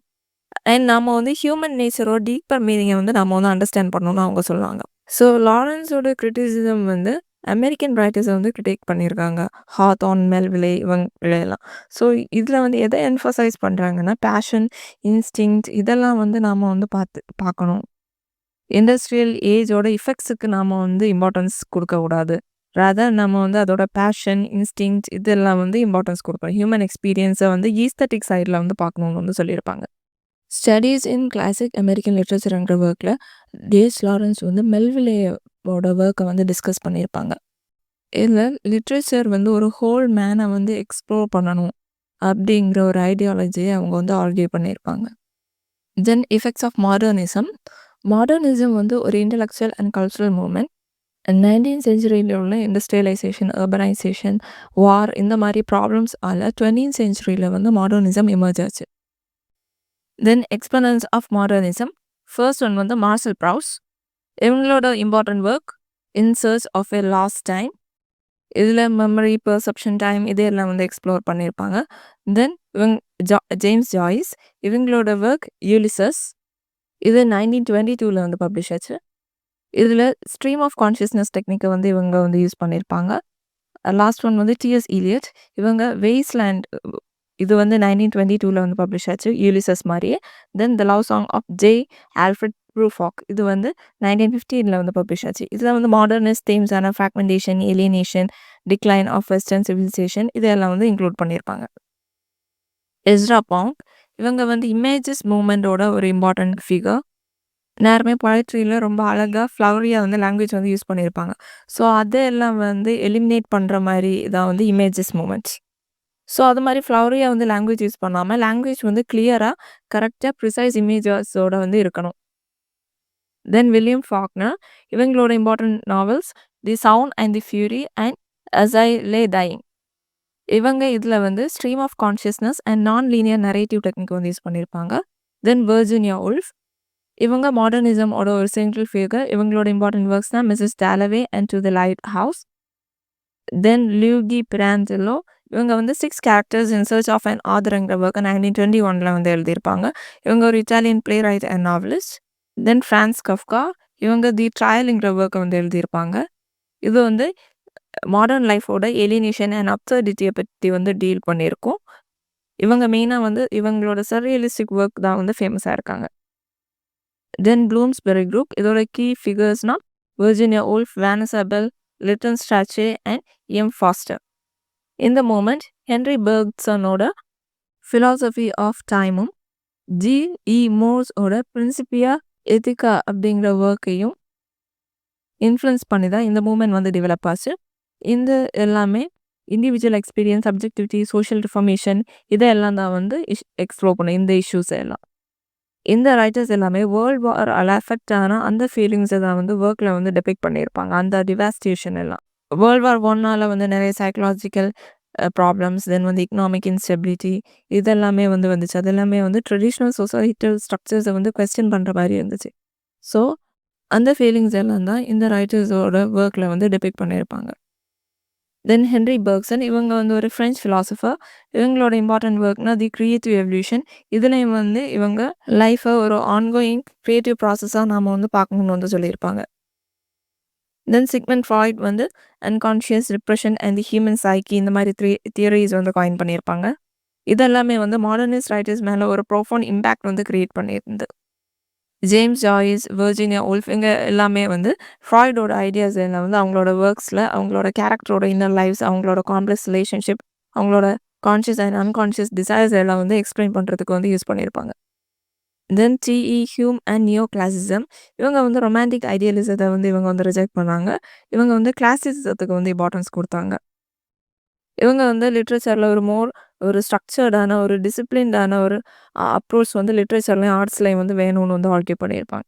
அண்ட் நம்ம வந்து ஹியூமன் நேச்சரோட டீப்பர் மீனிங்கை வந்து நம்ம வந்து அண்டர்ஸ்டாண்ட் பண்ணணும்னு அவங்க சொல்லுவாங்க. ஸோ லாரன்ஸோட கிரிட்டிசிசம் வந்து அமெரிக்கன் ரைட்டர்ஸை வந்து கிரிட்டிக் பண்ணியிருக்காங்க. ஹாத்தார்ன், மெல்விலே இவங்களெல்லாம். ஸோ இதில் வந்து எதை என்ஃபசைஸ் பண்ணுறாங்கன்னா, பேஷன், இன்ஸ்டிங்க்ட் இதெல்லாம் வந்து நாம் வந்து பார்க்கணும். இண்டஸ்ட்ரியல் ஏஜோட இஃபெக்ட்ஸுக்கு நாம் வந்து இம்பார்ட்டன்ஸ் கொடுக்கக்கூடாது. ரதர் நம்ம வந்து அதோட பேஷன், இன்ஸ்டிங்க்ட் இதெல்லாம் வந்து இம்பார்ட்டன்ஸ் கொடுக்கணும். ஹியூமன் எக்ஸ்பீரியன்ஸை வந்து ஈஸ்தட்டிக் சைடில் வந்து பார்க்கணுன்னு வந்து சொல்லியிருப்பாங்க. ஸ்டடீஸ் இன் கிளாசிக் அமெரிக்கன் லிட்ரேச்சர்ங்கிற ஒர்க்கில் டிஎஸ் லாரன்ஸ் வந்து மெல்விலேயோட ஒர்க்கை வந்து டிஸ்கஸ் பண்ணியிருப்பாங்க. இதில் லிட்ரேச்சர் வந்து ஒரு ஹோல் மேனை வந்து எக்ஸ்ப்ளோர் பண்ணணும் அப்படிங்கிற ஒரு ஐடியாலஜியை அவங்க வந்து ஆர்கியூ பண்ணியிருப்பாங்க. தென் எஃபெக்ட்ஸ் ஆஃப் மாடர்னிசம். மாடர்னிசம் வந்து ஒரு intellectual and cultural movement. 19th செஞ்சுரியில் உள்ள இண்டஸ்ட்ரியலைசேஷன், அர்பனைசேஷன், வார் இந்த மாதிரி ப்ராப்ளம்ஸால் 20th செஞ்சுரியில் வந்து மாடர்னிசம் எமர்ஜ் ஆச்சு. Then exponents of modernism. First one வந்து மார்சல் ப்ரௌஸ். இவங்களோட important work in search of a lost time. இதில் மெமரி, பெர்செப்ஷன், டைம் இதையெல்லாம் வந்து எக்ஸ்ப்ளோர் பண்ணியிருப்பாங்க. தென் ஜேம்ஸ் ஜாய்ஸ் இவங்களோட ஒர்க் யூலிசஸ் இது 1922 வந்து பப்ளிஷ் ஆச்சு. இதில் ஸ்ட்ரீம் ஆஃப் கான்ஷியஸ்னஸ் டெக்னிக்கை வந்து இவங்க வந்து யூஸ் பண்ணியிருப்பாங்க. லாஸ்ட் ஒன் வந்து டிஎஸ் இலியட் இவங்க வேஸ்ட்லேண்ட் இது வந்து 1922 வந்து பப்ளிஷ் ஆச்சு யூலிசஸ் மாதிரியே. Then the love song of J Alfred Prufrock இது வந்து 1915 வந்து பப்ளிஷ் ஆச்சு. இதில் வந்து மாடர்னிஸ்ட் தீம்ஸான fragmentation, alienation, decline of western civilization இதெல்லாம் வந்து இன்க்ளூட் பண்ணியிருப்பாங்க. எஸ்ரா பாங் இவங்க வந்து இமேஜஸ் மூமெண்ட்டோட ஒரு இம்பார்ட்டன்ட் ஃபிகர். நேரமே பொயட்ரியில் ரொம்ப அழகாக ஃப்ளவரியாக வந்து லாங்குவேஜ் வந்து யூஸ் பண்ணியிருப்பாங்க. ஸோ அதெல்லாம் வந்து எலிமினேட் பண்ணுற மாதிரி தான் வந்து இமேஜஸ் மூமெண்ட்ஸ். ஸோ அது மாதிரி ஃப்ளவரியாக வந்து லாங்குவேஜ் யூஸ் பண்ணாமல் லாங்குவேஜ் வந்து கிளியராக கரெக்டாக ப்ரிசைஸ் இமேஜஸோட வந்து இருக்கணும். தென் வில்லியம் ஃபாக்னர் இவங்களோட important novels the sound and the fury and as I lay dying. இவங்க இதில் வந்து stream of consciousness and non linear narrative technique வந்து யூஸ் பண்ணியிருப்பாங்க. தென் வெர்ஜினியா உல்ஃப் இவங்க மாடர்னிசமோட ஒரு சென்ட்ரல் ஃபிகர். இவங்களோட இம்பார்ட்டன்ட் ஒர்க்ஸ் தான் Mrs Dalloway and to the lighthouse. Then Luigi Pirandello இவங்க வந்து 6 characters in search of an ஆதர்ங்கிற ஒர்க்கை 1921 வந்து எழுதியிருப்பாங்க. இவங்க ஒரு Italian play right and novelist. Then France கஃப்கா, இவங்க தி ட்ரையல்ங்கிற ஒர்க்கை வந்து எழுதியிருப்பாங்க. இது வந்து மாடர்ன் லைஃபோட ஏலியனேஷன் அண்ட் அப்சர்டிட்டியை பற்றி வந்து டீல் பண்ணியிருக்கோம். இவங்க மெயினாக வந்து இவங்களோட சர்ரியலிஸ்டிக் ஒர்க் தான் வந்து ஃபேமஸாக இருக்காங்க. தென் ப்ளூம்ஸ்பெரி குரூப், இதோட கீ ஃபிகர்ஸ்னால் Virginia Woolf, Vanessa Bell, Lytton Strachey and M Forster. இந்த மூமெண்ட் ஹென்ரி பெர்க்சனோட ஃபிலாசபி ஆஃப் டைமும் ஜி.இ. மோர்ஸோட பிரின்சிபியா எத்திகா அப்படிங்கிற ஒர்க்கையும் இன்ஃப்ளூயன்ஸ் பண்ணி தான் இந்த மூமெண்ட் வந்து டெவலப் ஆச்சு. இந்த எல்லாமே individual experience, subjectivity, social reformation இதெல்லாம் தான் வந்து எக்ஸ்ப்ளோர் பண்ணும் இந்த இஷ்யூஸ் எல்லாம். இந்த ரைட்டர்ஸ் எல்லாமே வேர்ல்ட் வார் அஃபெக்ட் ஆனால் அந்த ஃபீலிங்ஸை தான் வந்து ஒர்க்கில் வந்து டெபிக்ட் பண்ணியிருப்பாங்க. அந்த டிவாஸ்டேஷன் எல்லாம் வேர்ல்ட் வார் 1 வந்து நிறைய சைக்கலாஜிக்கல் ப்ராப்ளம்ஸ், தென் வந்து எக்கனாமிக் இன்ஸ்டெபிலிட்டி இதெல்லாமே வந்து வந்துச்சு. அது எல்லாமே வந்து ட்ரெடிஷ்னல் சொசைட்டல் ஸ்ட்ரக்சர்ஸை வந்து கொஸ்டின் பண்ணுற மாதிரி இருந்துச்சு. ஸோ அந்த ஃபீலிங்ஸ் எல்லாம் தான் இந்த ரைட்டர்ஸோட ஒர்க்கில் வந்து டெபிக்ட் பண்ணியிருப்பாங்க. தென் ஹென்ரி பெர்க்சன், இவங்க வந்து ஒரு ஃப்ரெஞ்ச் ஃபிலாசபர். இவங்களோட இம்பார்ட்டன்ட் ஒர்க்னா தி கிரியேட்டிவ் எவல்யூஷன். இதுலேயும் வந்து இவங்க லைஃபை ஒரு ஆன்கோயிங் கிரியேட்டிவ் ப்ராசஸாக நாம் வந்து பார்க்கணுன்னு வந்து சொல்லியிருப்பாங்க. தென் சிக்மண்ட் ஃப்ராய்ட் வந்து unconscious, depression and the human psyche இந்த மாதிரி தியரிஸ் வந்து காயின் பண்ணியிருப்பாங்க. இதெல்லாமே வந்து மாடர்னிஸ்ட் ரைட்டர்ஸ் மேலே ஒரு ப்ரோஃபவுண்ட் இம்பேக்ட் வந்து கிரியேட் பண்ணியிருந்து. ஜேம்ஸ் ஜாய்ஸ், விர்ஜினியா உல்ஃப் இவங்க எல்லாமே வந்து ஃப்ராய்டோட ஐடியாஸ் எல்லாம் வந்து அவங்களோட ஒர்க்ஸில் அவங்களோட கேரக்டரோட இன்னர் லைஃப்ஸ், அவங்களோட காம்ப்ளெக்ஸ் ரிலேஷன்ஷிப், அவங்களோட கான்ஷியஸ் அண்ட் அன்கான்ஷியஸ் டிசைர்ஸ் எல்லாம் வந்து எக்ஸ்பிளைன் பண்ணுறதுக்கு வந்து யூஸ் பண்ணியிருப்பாங்க. தென் டி.இ. ஹியூம் அண்ட் நியோ கிளாசிசம், இவங்க வந்து ரொமான்டிக் ஐடியலிசத்தை வந்து இவங்க வந்து ரிஜெக்ட் பண்ணாங்க. இவங்க வந்து கிளாசிசிசத்துக்கு வந்து இம்பார்ட்டன்ஸ் கொடுத்தாங்க. இவங்க வந்து லிட்ரேச்சரில் ஒரு ஸ்ட்ரக்சர்டான ஒரு டிசிப்ளின்டான ஒரு அப்ரோச் வந்து லிட்ரேச்சர்லையும் ஆர்ட்ஸ்லையும் வந்து வேணும்னு வந்து ஆர்கியூ பண்ணியிருப்பாங்க.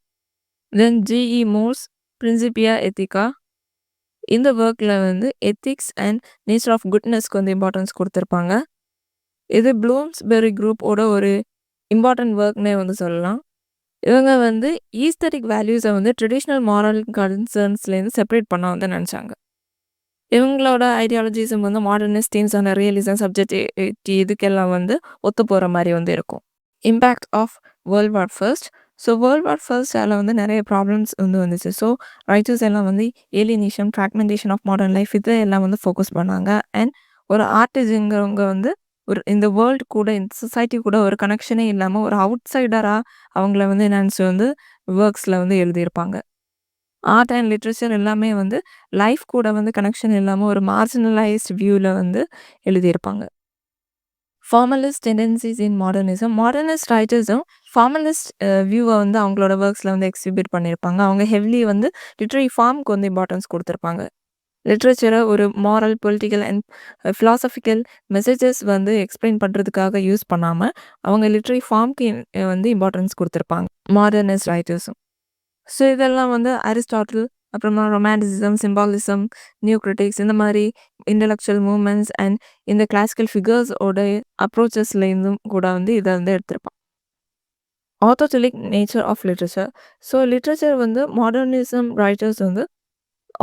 தென் ஜி.இ. மோர்ஸ் பிரின்சிபியா எத்திகா, இந்த ஒர்க்கில் வந்து எத்திக்ஸ் அண்ட் நேச்சர் ஆஃப் குட்னஸ்க்கு வந்து இம்பார்ட்டன்ஸ் கொடுத்துருப்பாங்க. இது ப்ளூம்ஸ்பெரி குரூப்போட ஒரு இம்பார்ட்டன்ட் ஒர்க்னே வந்து சொல்லலாம். இவங்க வந்து ஈஸ்தட்டிக் வேல்யூஸை வந்து ட்ரெடிஷ்னல் மாரல் கன்சர்ன்ஸ்லேருந்து செப்பரேட் பண்ண வந்து நினச்சாங்க. இவங்களோட ஐடியாலஜிஸும் வந்து மாடர்னிஸ்ட் தீம்ஸான ரியலிசம், சப்ஜெக்டிவிட்டி இதுக்கெல்லாம் வந்து ஒத்து போகிற மாதிரி வந்து இருக்கும். Impact of world war first. So world war ஃபர்ஸ்டால் வந்து நிறைய ப்ராப்ளம்ஸ் வந்து வந்துச்சு. ஸோ ரைட்டர்ஸ் எல்லாம் வந்து alienation, fragmentation of modern life இது எல்லாம் வந்து ஃபோக்கஸ் பண்ணாங்க. அண்ட் ஒரு ஆர்டிஸ்ட்ங்கிறவங்க வந்து ஒரு இந்த வேர்ல்டு கூட, இந்த சொசைட்டி கூட ஒரு கனெக்ஷனே இல்லாமல் ஒரு அவுட் சைடராக அவங்கள வந்து நினச்சி வந்து ஒர்க்ஸில் வந்து எழுதியிருப்பாங்க. ஆர்ட் அண்ட் லிட்ரேச்சர் எல்லாமே வந்து லைஃப் கூட வந்து கனெக்ஷன் இல்லாமல் ஒரு மார்ஜினலைஸ்ட் வியூவில் வந்து எழுதியிருப்பாங்க. ஃபார்மலிஸ்ட் டெண்டன்சிஸ் இன் மாடர்னிசம். மாடர்னிஸ்ட் ரைட்டர்ஸும் ஃபார்மலிஸ்ட் வியூவை வந்து அவங்களோட ஒர்க்ஸில் வந்து எக்ஸிபிட் பண்ணியிருப்பாங்க. அவங்க ஹெவிலி வந்து லிட்ரரி ஃபார்முக்கு வந்து இம்பார்ட்டன்ஸ் கொடுத்துருப்பாங்க. லிட்ரேச்சரை ஒரு moral, political and philosophical messages வந்து எக்ஸ்பிளைன் பண்ணுறதுக்காக யூஸ் பண்ணாமல் அவங்க லிட்ரரி ஃபார்முக்கு வந்து இம்பார்ட்டன்ஸ் கொடுத்துருப்பாங்க மாடர்னிஸ்ட் ரைட்டர்ஸும். ஸோ இதெல்லாம் வந்து அரிஸ்டாட்டில், அப்புறமா ரொமான்டிசிசம், சிம்பாலிசம், நியூ கிரிட்டிக்ஸ் இந்த மாதிரி இன்டலெக்சுவல் மூமெண்ட்ஸ் அண்ட் இந்த கிளாசிக்கல் ஃபிகர்ஸோட அப்ரோச்சஸ்லேருந்தும் கூட வந்து இதை வந்து எடுத்திருப்பாங்க. Autotelic nature of literature. So literature வந்து மாடர்னிசம் ரைட்டர்ஸ் வந்து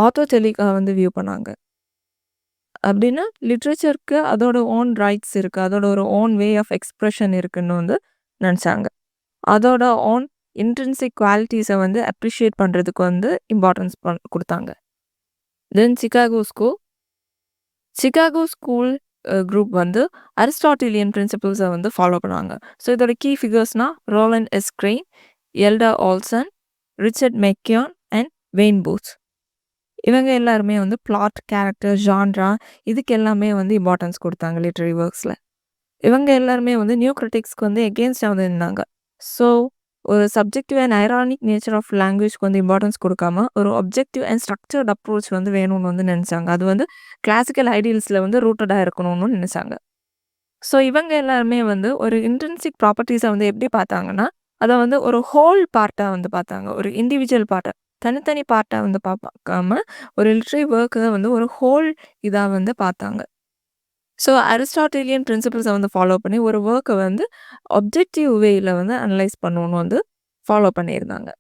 ஆத்தோடெலிக்காக வந்து வியூ பண்ணாங்க. அப்படின்னா லிட்ரேச்சருக்கு அதோட ஓன் ரைட்ஸ் இருக்குது, அதோட ஒரு ஓன் வே ஆஃப் எக்ஸ்ப்ரெஷன் இருக்குன்னு வந்து நினச்சாங்க. அதோட ஓன் இன்ட்ரின்சிக் குவாலிட்டிஸை வந்து அப்ரிஷியேட் பண்ணுறதுக்கு வந்து இம்பார்ட்டன்ஸ் கொடுத்தாங்க. தென் சிகாகோ ஸ்கூல் குரூப் வந்து அரிஸ்டாட்டிலியன் பிரின்சிபிள்ஸை வந்து ஃபாலோ பண்ணாங்க. ஸோ இதோட கீ ஃபிகர்ஸ்னால் Ronald S. Crane, Elder Olson, Richard McKeon and Wayne Booth. இவங்க எல்லாருமே வந்து பிளாட், கேரக்டர், ஜான்ரா இதுக்கு எல்லாமே வந்து இம்பார்ட்டன்ஸ் கொடுத்தாங்க லிட்ரரி ஒர்க்ஸில். இவங்க எல்லாருமே வந்து நியூ கிரிட்டிக்ஸ்க்கு வந்து எகெயின்ஸ்டாக வந்து இருந்தாங்க. ஸோ ஒரு subjective and ironic nature of லாங்குவேஜ்க்கு வந்து இம்பார்ட்டன்ஸ் கொடுக்காம ஒரு அப்ஜெக்டிவ் அண்ட் ஸ்ட்ரக்சர்ட் அப்ரோச் வந்து வேணும்னு வந்து நினச்சாங்க. அது வந்து கிளாசிக்கல் ஐடியல்ஸில் வந்து ரூட்டடாக இருக்கணும்னு நினச்சாங்க. ஸோ இவங்க எல்லாருமே வந்து ஒரு இன்ட்ரின்சிக் ப்ராப்பர்ட்டிஸை வந்து எப்படி பார்த்தாங்கன்னா, அதை வந்து ஒரு ஹோல் பார்ட்டாக வந்து பார்த்தாங்க. ஒரு இண்டிவிஜுவல் பார்ட்டாக, தனித்தனி பார்ட்டாக வந்து பார்க்காம ஒரு லிட்ரரி ஒர்க்கை வந்து ஒரு ஹோல் இதாக வந்து பார்த்தாங்க. ஸோ அரிஸ்டாட்டிலியன் பிரின்சிபிள்ஸை வந்து ஃபாலோ பண்ணி ஒரு ஒர்க்கை வந்து அப்ஜெக்டிவ் வேயில் வந்து அனலைஸ் பண்ணணும்னு வந்து ஃபாலோ பண்ணியிருந்தாங்க.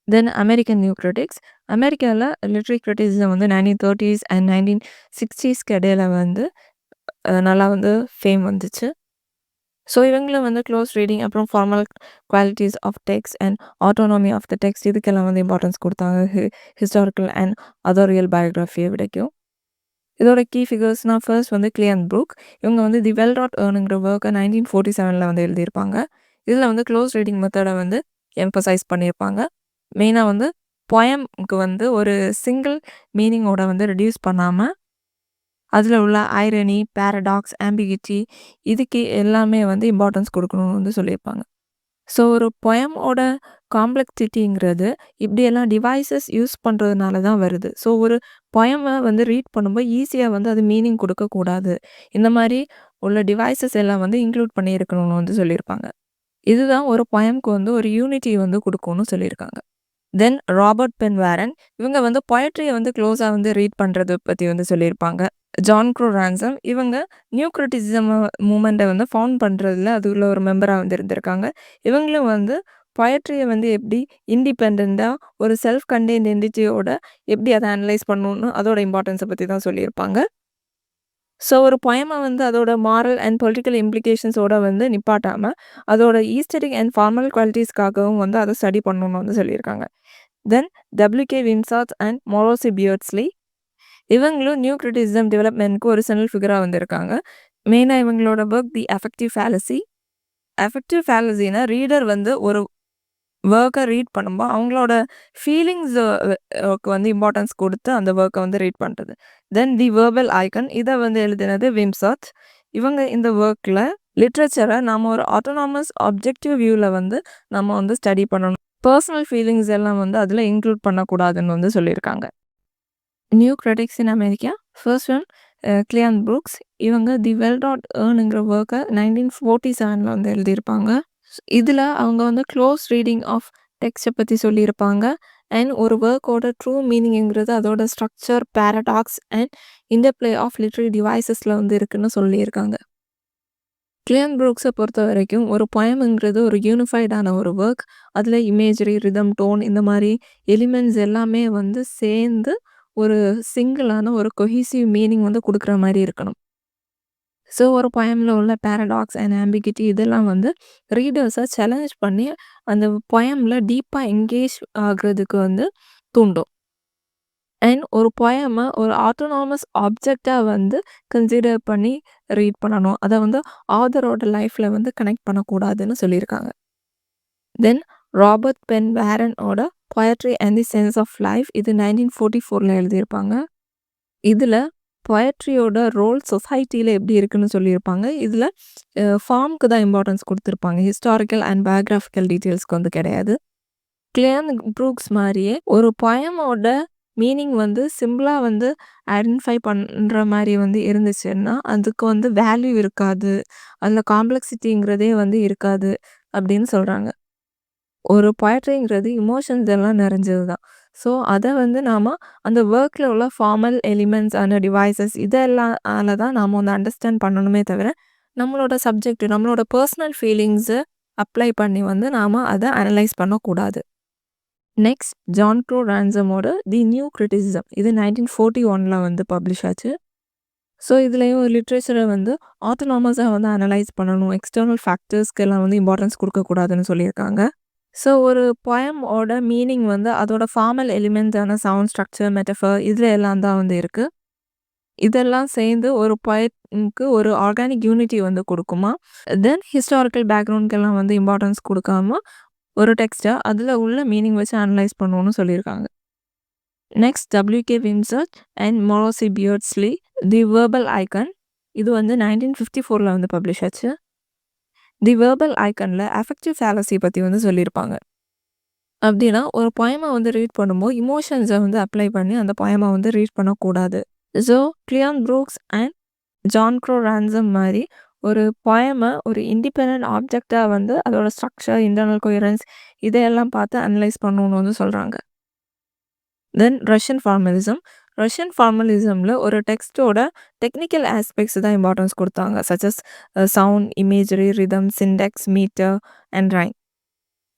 தென் அமெரிக்கன் நியூ கிரிட்டிக்ஸ். அமெரிக்காவில் லிட்ரரி கிரிட்டிசிசம் வந்து 1930s அண்ட் 1960s இடையில வந்து நல்லா வந்து ஃபேம் வந்துச்சு. ஸோ இவங்களும் வந்து க்ளோஸ் ரீடிங், அப்புறம் formal qualities of text and autonomy of the text இதுக்கெல்லாம் வந்து இம்பார்ட்டன்ஸ் கொடுத்தாங்க. ஹிஸ்டாரிக்கல் அண்ட் அதோரியல் பயோகிராஃபியை விடைக்கும். இதோட கீ ஃபிகர்ஸ்னால் ஃபர்ஸ்ட் வந்து கிளியன் ப்ரூக். இவங்க வந்து தி வெல் டாட் ஏர்னுங்கிற ஒர்க்கை 1947 வந்து எழுதியிருப்பாங்க. இதில் வந்து க்ளோஸ் ரீடிங் மெத்தடை வந்து எம்பசைஸ் பண்ணியிருப்பாங்க. மெயினாக வந்து பொயம்க்கு வந்து ஒரு சிங்கிள் மீனிங்கோட வந்து ரெடியூஸ் பண்ணாமல் அதில் உள்ள ஐரணி, பேரடாக்ஸ், ஆம்பிகிட்டி இதுக்கு எல்லாமே வந்து இம்பார்ட்டன்ஸ் கொடுக்கணும்னு வந்து சொல்லியிருப்பாங்க. ஸோ ஒரு பொயமோட காம்ப்ளெக்சிட்டிங்கிறது இப்படியெல்லாம் டிவைசஸ் யூஸ் பண்ணுறதுனால தான் வருது. ஸோ ஒரு பொயமை வந்து ரீட் பண்ணும்போது ஈஸியாக வந்து அது மீனிங் கொடுக்கக்கூடாது. இந்த மாதிரி உள்ள டிவைசஸ் எல்லாம் வந்து இன்க்ளூட் பண்ணியிருக்கணும்னு வந்து சொல்லியிருப்பாங்க. இதுதான் ஒரு பொயம்க்கு வந்து ஒரு யூனிட்டி வந்து கொடுக்கும்னு சொல்லியிருக்காங்க. தென் ராபர்ட் பென் வாரன் இவங்க வந்து பொயட்ரியை வந்து க்ளோஸாக வந்து ரீட் பண்ணுறது பற்றி வந்து சொல்லியிருப்பாங்க. ஜான் க்ரோ ரான்சம் இவங்க நியூ கிரிட்டிசிசம் மூமெண்ட்டை வந்து ஃபவுண்ட் பண்ணுறதுல அது உள்ள ஒரு மெம்பராக வந்து இருந்திருக்காங்க. இவங்களும் வந்து பொயட்ரியை வந்து எப்படி இண்டிபெண்ட்டாக ஒரு செல்ஃப் கண்டெய்ன்ட் என்டிட்டியோட எப்படி அதை அனலைஸ் பண்ணணும்னு அதோட இம்பார்ட்டன்ஸை பற்றி தான் சொல்லியிருப்பாங்க. ஸோ ஒரு பொயமை வந்து அதோட மாரல் அண்ட் பொலிட்டிக்கல் இம்ப்ளிகேஷன்ஸோட வந்து நிப்பாட்டாமல் அதோட ஈஸ்டரிக் அண்ட் ஃபார்மல் குவாலிட்டிஸ்க்காகவும் வந்து அதை ஸ்டடி பண்ணணும்னு வந்து சொல்லியிருக்காங்க. தென் WK விம்சாத் அண்ட் மொரோசி பியர்ட்ஸ்லி இவங்களும் நியூ கிரிட்டிசிசம் டெவலப்மெண்ட்க்கு ஒரு சென்ட்ரல் ஃபிகராக வந்திருக்காங்க. மெயினாக இவங்களோட ஒர்க் தி அஃபெக்டிவ் ஃபேலசி. அஃபெக்டிவ் ஃபேலசினா ரீடர் வந்து ஒரு ஒர்க்கை ரீட் பண்ணும்போது அவங்களோட ஃபீலிங்ஸுக்கு வந்து இம்பார்ட்டன்ஸ் கொடுத்து அந்த ஒர்க்கை வந்து ரீட் பண்ணுறது. தென் தி வேர்பல் ஐக்கன் இதை வந்து எழுதினது விம்சாத். இவங்க இந்த ஒர்க்கில் லிட்ரேச்சரை நம்ம ஒரு ஆட்டோனாமஸ் ஆப்ஜெக்டிவ் வியூவில் வந்து நம்ம வந்து ஸ்டடி பண்ணணும். பர்சனல் ஃபீலிங்ஸ் எல்லாம் வந்து அதில் இன்க்ளூட் பண்ணக்கூடாதுன்னு வந்து சொல்லியிருக்காங்க. New critics in America first one Cleanth Brooks. இவங்க தி வெல் டாட் ஏர்னுங்கிற ஒர்க்கை 1947 வந்து எழுதியிருப்பாங்க. இதில் அவங்க வந்து க்ளோஸ் ரீடிங் ஆஃப் டெக்ஸ்ட்டை பற்றி சொல்லியிருப்பாங்க. அண்ட் ஒரு ஒர்க்கோட ட்ரூ மீனிங்கிறது அதோட structure, paradox and interplay of literary டிவைசஸில் வந்து இருக்குன்னு சொல்லியிருக்காங்க. கிளியன் ப்ரூக்ஸை பொறுத்த வரைக்கும் ஒரு பொயம்ங்கிறது ஒரு யூனிஃபைடான ஒரு ஒர்க். அதில் இமேஜரி, ரிதம், டோன் இந்த மாதிரி எலிமெண்ட்ஸ் எல்லாமே வந்து சேர்ந்து ஒரு சிங்கிளான ஒரு கொஹிசிவ் மீனிங் வந்து கொடுக்குற மாதிரி இருக்கணும். ஸோ ஒரு பொயமில் உள்ள பேரடாக்ஸ் அண்ட் ஆம்பிகிட்டி இதெல்லாம் வந்து ரீடர்ஸை சேலஞ்ச் பண்ணி அந்த பொயமில் டீப்பாக என்கேஜ் ஆகுறதுக்கு வந்து தூண்டும். அண்ட் ஒரு பொயமை ஒரு ஆட்டோனாமஸ் ஆப்ஜெக்டாக வந்து கன்சிடர் பண்ணி ரீட் பண்ணணும். அதை வந்து ஆதரோட லைஃப்பில் வந்து கனெக்ட் பண்ணக்கூடாதுன்னு சொல்லியிருக்காங்க. தென் ராபர்ட் பென் வாரனோட poetry and the sense of life இது 1944 எழுதியிருப்பாங்க. இதில் பொயட்ரியோட ரோல் சொசைட்டியில் எப்படி இருக்குன்னு சொல்லியிருப்பாங்க. இதில் ஃபார்முக்கு தான் இம்பார்ட்டன்ஸ் கொடுத்துருப்பாங்க. ஹிஸ்டாரிக்கல் அண்ட் பயோகிராஃபிக்கல் டீட்டெயில்ஸ்க்கு வந்து கிடையாது. கிளியன் ப்ரூக்ஸ் மாதிரியே ஒரு பொயமோட மீனிங் வந்து சிம்பிளாக வந்து ஐடென்டிஃபை பண்ணுற மாதிரி வந்து இருந்துச்சுன்னா அதுக்கு வந்து வேல்யூ இருக்காது, அதில் காம்ப்ளெக்சிட்டிங்கிறதே வந்து இருக்காது அப்படின்னு சொல்கிறாங்க. ஒரு பொயட்ரிங்கிறது இமோஷன்ஸ் எல்லாம் நிறைஞ்சது தான். ஸோ அதை வந்து நாம் அந்த ஒர்க்கில் உள்ள ஃபார்மல் எலிமெண்ட்ஸ் ஆன டிவைசஸ் இதெல்லாம் தான் நாம் வந்து அண்டர்ஸ்டாண்ட் பண்ணணுமே தவிர நம்மளோட சப்ஜெக்ட், நம்மளோட பர்சனல் ஃபீலிங்ஸை அப்ளை பண்ணி வந்து நாம் அதை அனலைஸ் பண்ணக்கூடாது. நெக்ஸ்ட் ஜான் க்ரோ ரான்சமோட தி நியூ கிரிட்டிசிசம் இது 1941 வந்து பப்ளிஷ் ஆச்சு. ஸோ இதுலேயும் லிட்ரேச்சரை வந்து ஆட்டோனாமஸாக வந்து அனலைஸ் பண்ணணும், எக்ஸ்டர்னல் ஃபேக்டர்ஸ்க்கு எல்லாம் வந்து இம்பார்ட்டன்ஸ் கொடுக்கக்கூடாதுன்னு சொல்லியிருக்காங்க. ஸோ ஒரு பொயமோட மீனிங் வந்து அதோட ஃபார்மல் எலிமெண்ட்ஸான சவுண்ட், ஸ்ட்ரக்சர், மெட்டஃபர் இதில் எல்லாம் தான் வந்து இருக்குது. இதெல்லாம் சேர்ந்து ஒரு பொயம்க்கு ஒரு ஆர்கானிக் யூனிட்டி வந்து கொடுக்குமா. தென் ஹிஸ்டாரிக்கல் பேக்ரவுண்ட்கெல்லாம் வந்து இம்பார்ட்டன்ஸ் கொடுக்காம ஒரு டெக்ஸ்ட்டாக அதில் உள்ள மீனிங் வச்சு அனலைஸ் பண்ணணும்னு சொல்லியிருக்காங்க. Next WK Wimsatt and Monroe Beardsley the verbal icon இது வந்து 1954 வந்து பப்ளிஷ் ஆச்சு. தி வேர்பல் ஐக்கனில் அஃபெக்டிவ் ஃபேலசி பற்றி வந்து சொல்லியிருப்பாங்க. அப்படின்னா ஒரு பொயமை வந்து ரீட் பண்ணும்போது இமோஷன்ஸை வந்து அப்ளை பண்ணி அந்த பொயமை வந்து ரீட் பண்ணக்கூடாது. So Cleanth Brooks and John grow ransom மாதிரி ஒரு பொயமை ஒரு இண்டிபெண்ட் ஆப்ஜெக்டாக வந்து அதோட ஸ்ட்ரக்சர், இன்டர்னல் கோஹரன்ஸ் இதையெல்லாம் பார்த்து அனலைஸ் பண்ணணும்னு வந்து சொல்கிறாங்க. தென் ரஷ்யன் ஃபார்மலிசமில் ஒரு டெக்ஸ்ட்டோட டெக்னிக்கல் ஆஸ்பெக்ட்ஸ் தான் இம்பார்ட்டன்ஸ் கொடுத்தாங்க. Such as sound, imagery, rhythm, syntax, metre and rhyme.